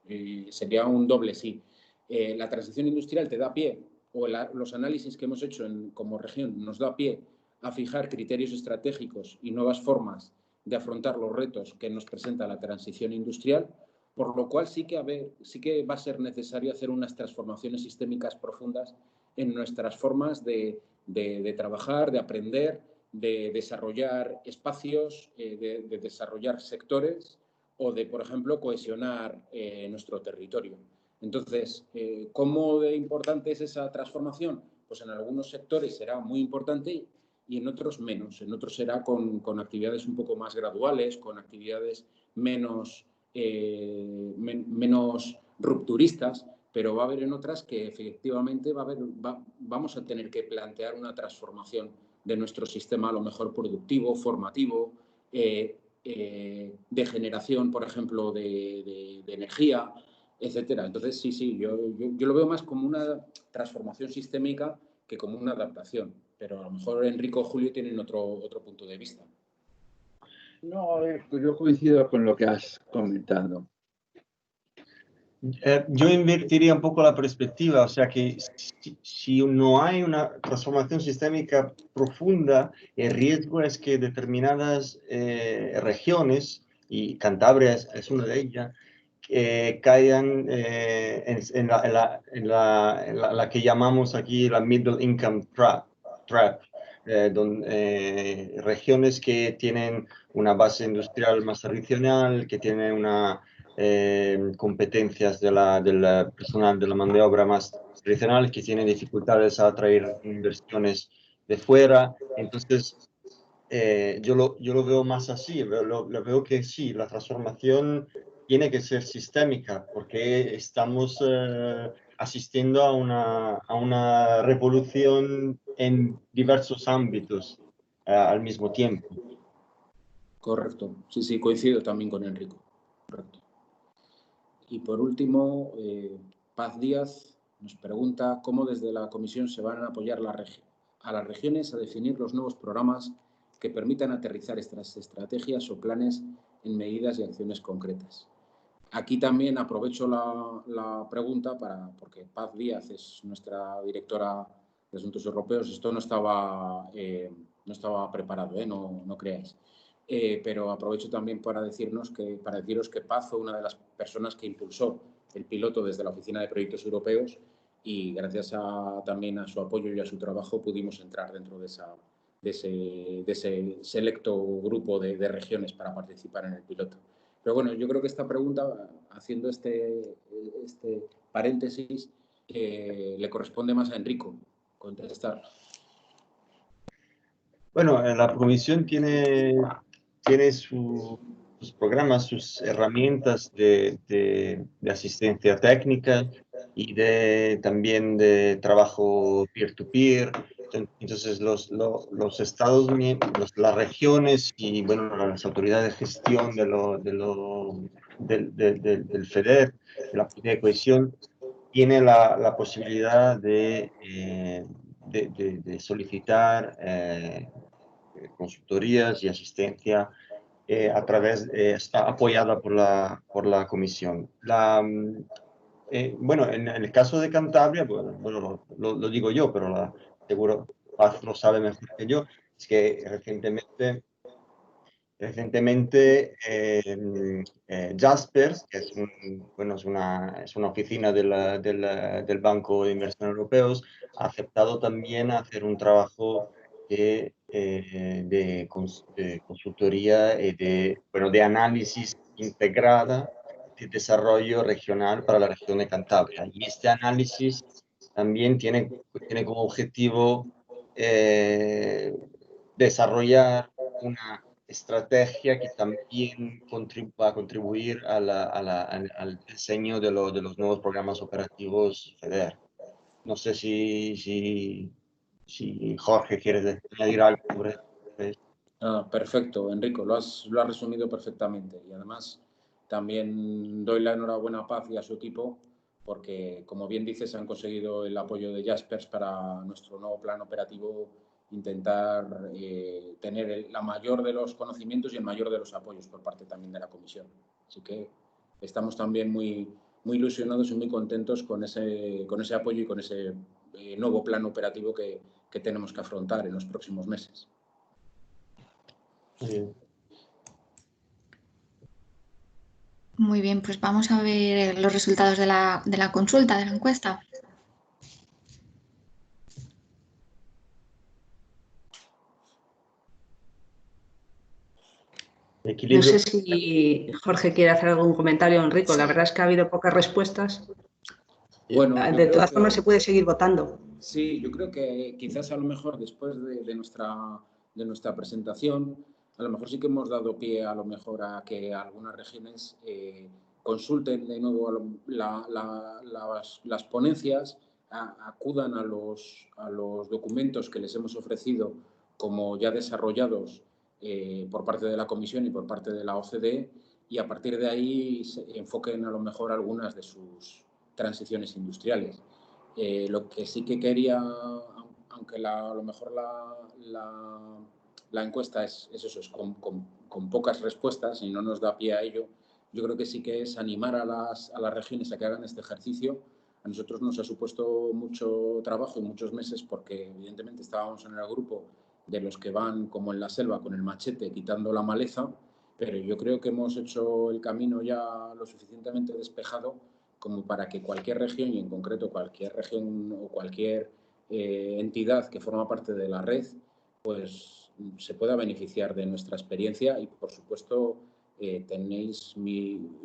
Sería un doble sí. La transición industrial te da pie, o los análisis que hemos hecho como región nos da pie a fijar criterios estratégicos y nuevas formas de afrontar los retos que nos presenta la transición industrial, por lo cual sí que va a ser necesario hacer unas transformaciones sistémicas profundas en nuestras formas de trabajar, de aprender, de desarrollar espacios, de desarrollar sectores o de, por ejemplo, cohesionar nuestro territorio. Entonces, ¿cómo de importante es esa transformación? Pues en algunos sectores será muy importante y en otros menos. En otros será con actividades un poco más graduales, con actividades menos rupturistas, pero va a haber en otras que efectivamente vamos a tener que plantear una transformación de nuestro sistema a lo mejor productivo, formativo, de generación, por ejemplo, de energía, etcétera. Entonces, sí, yo lo veo más como una transformación sistémica que como una adaptación, pero a lo mejor Enrico o Julio tienen otro punto de vista. No, yo coincido con lo que has comentado. Yo invertiría un poco la perspectiva, o sea que si no hay una transformación sistémica profunda, el riesgo es que determinadas regiones, y Cantabria es una de ellas, caigan en la que llamamos aquí la Middle Income Trap, regiones que tienen una base industrial más tradicional, que tienen una competencias del personal de la mano de obra más tradicional, que tienen dificultades a atraer inversiones de fuera. Entonces, yo lo veo más así, lo veo que sí, la transformación tiene que ser sistémica, porque estamos asistiendo a una revolución en diversos ámbitos al mismo tiempo. Correcto, sí, sí, coincido también con Enrico. Correcto. Y por último, Paz Díaz nos pregunta cómo desde la Comisión se van a apoyar a las regiones a definir los nuevos programas que permitan aterrizar estas estrategias o planes en medidas y acciones concretas. Aquí también aprovecho la pregunta porque Paz Díaz es nuestra directora de Asuntos Europeos. Esto no estaba preparado, no creáis. Pero aprovecho también para deciros que Paz fue una de las personas que impulsó el piloto desde la Oficina de Proyectos Europeos y gracias también a su apoyo y a su trabajo pudimos entrar dentro de ese selecto grupo de regiones para participar en el piloto. Pero bueno, yo creo que esta pregunta, haciendo este paréntesis, le corresponde más a Enrico contestar. Bueno, la Comisión tiene sus programas, sus herramientas de asistencia técnica y también de trabajo peer-to-peer. Entonces, los estados miembros, las regiones y bueno, las autoridades de gestión del FEDER, de la política de cohesión, tiene la posibilidad de solicitar consultorías y asistencia está apoyada por la Comisión. Bueno, en el caso de Cantabria, bueno, lo digo yo, pero seguro Paz lo sabe mejor que yo, es que recientemente Jaspers, que es una oficina del Banco de Inversión Europeos, ha aceptado también hacer un trabajo de consultoría y de análisis integrada de desarrollo regional para la región de Cantabria. Y este análisis también tiene como objetivo desarrollar una estrategia que también va a contribuir al diseño de los nuevos programas operativos FEDER. No sé si Jorge quiere añadir algo sobre esto. Perfecto, Enrico, lo has resumido perfectamente. Y además también doy la enhorabuena a Paz y a su equipo porque, como bien dices, han conseguido el apoyo de Jaspers para nuestro nuevo plan operativo, intentar tener la mayor de los conocimientos y el mayor de los apoyos por parte también de la Comisión. Así que estamos también muy ilusionados y muy contentos con ese apoyo y con ese nuevo plan operativo que tenemos que afrontar en los próximos meses. Muy bien, pues vamos a ver los resultados de la consulta, de la encuesta. No sé si Jorge quiere hacer algún comentario, Enrico. Sí. La verdad es que ha habido pocas respuestas. Bueno, de todas formas se puede seguir votando. Sí, yo creo que quizás a lo mejor después de nuestra presentación, a lo mejor sí que hemos dado pie a lo mejor a que algunas regiones consulten de nuevo las ponencias, acudan a los documentos que les hemos ofrecido como ya desarrollados por parte de la Comisión y por parte de la OCDE, y a partir de ahí se enfoquen a lo mejor algunas de sus transiciones industriales. Lo que sí que quería, aunque a lo mejor la encuesta es con pocas respuestas y no nos da pie a ello, yo creo que sí que es animar a las regiones a que hagan este ejercicio. A nosotros nos ha supuesto mucho trabajo y muchos meses porque evidentemente estábamos en el grupo de los que van como en la selva con el machete quitando la maleza pero yo creo que hemos hecho el camino ya lo suficientemente despejado como para que cualquier región, y en concreto cualquier región o cualquier entidad que forma parte de la red, pues se pueda beneficiar de nuestra experiencia y, por supuesto, tenéis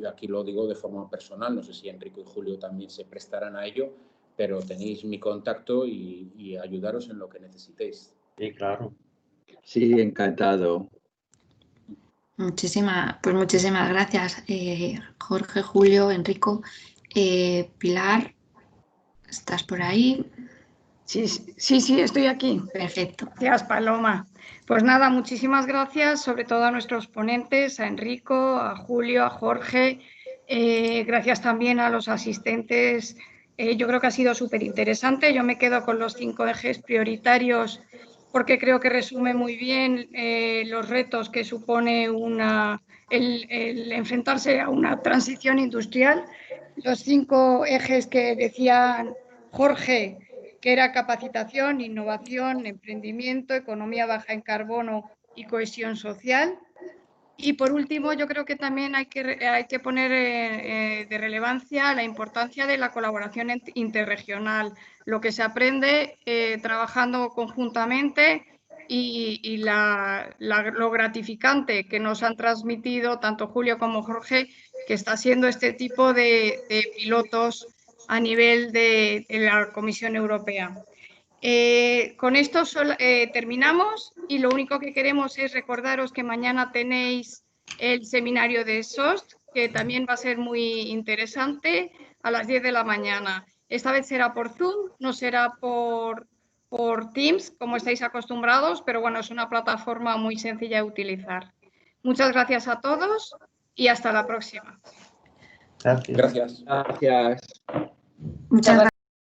aquí lo digo de forma personal, no sé si Enrico y Julio también se prestarán a ello, pero tenéis mi contacto y ayudaros en lo que necesitéis. Sí, claro. Sí, encantado. Muchísimas gracias, Jorge, Julio, Enrico. Pilar, ¿estás por ahí? Sí, estoy aquí. Perfecto. Gracias, Paloma. Pues nada, muchísimas gracias, sobre todo a nuestros ponentes, a Enrico, a Julio, a Jorge. Gracias también a los asistentes. Yo creo que ha sido súper interesante. Yo me quedo con los 5 ejes prioritarios porque creo que resume muy bien los retos que supone el enfrentarse a una transición industrial. Los 5 ejes que decía Jorge, que era capacitación, innovación, emprendimiento, economía baja en carbono y cohesión social. Y por último, yo creo que también hay que poner de relevancia la importancia de la colaboración interregional, lo que se aprende trabajando conjuntamente y lo gratificante que nos han transmitido tanto Julio como Jorge, que está siendo este tipo de pilotos a nivel de la Comisión Europea. Con esto terminamos y lo único que queremos es recordaros que mañana tenéis el seminario de SOST, que también va a ser muy interesante, a las 10 de la mañana. Esta vez será por Zoom, no será por Teams, como estáis acostumbrados, pero bueno, es una plataforma muy sencilla de utilizar. Muchas gracias a todos y hasta la próxima. Gracias. Gracias. Gracias. Muchas gracias.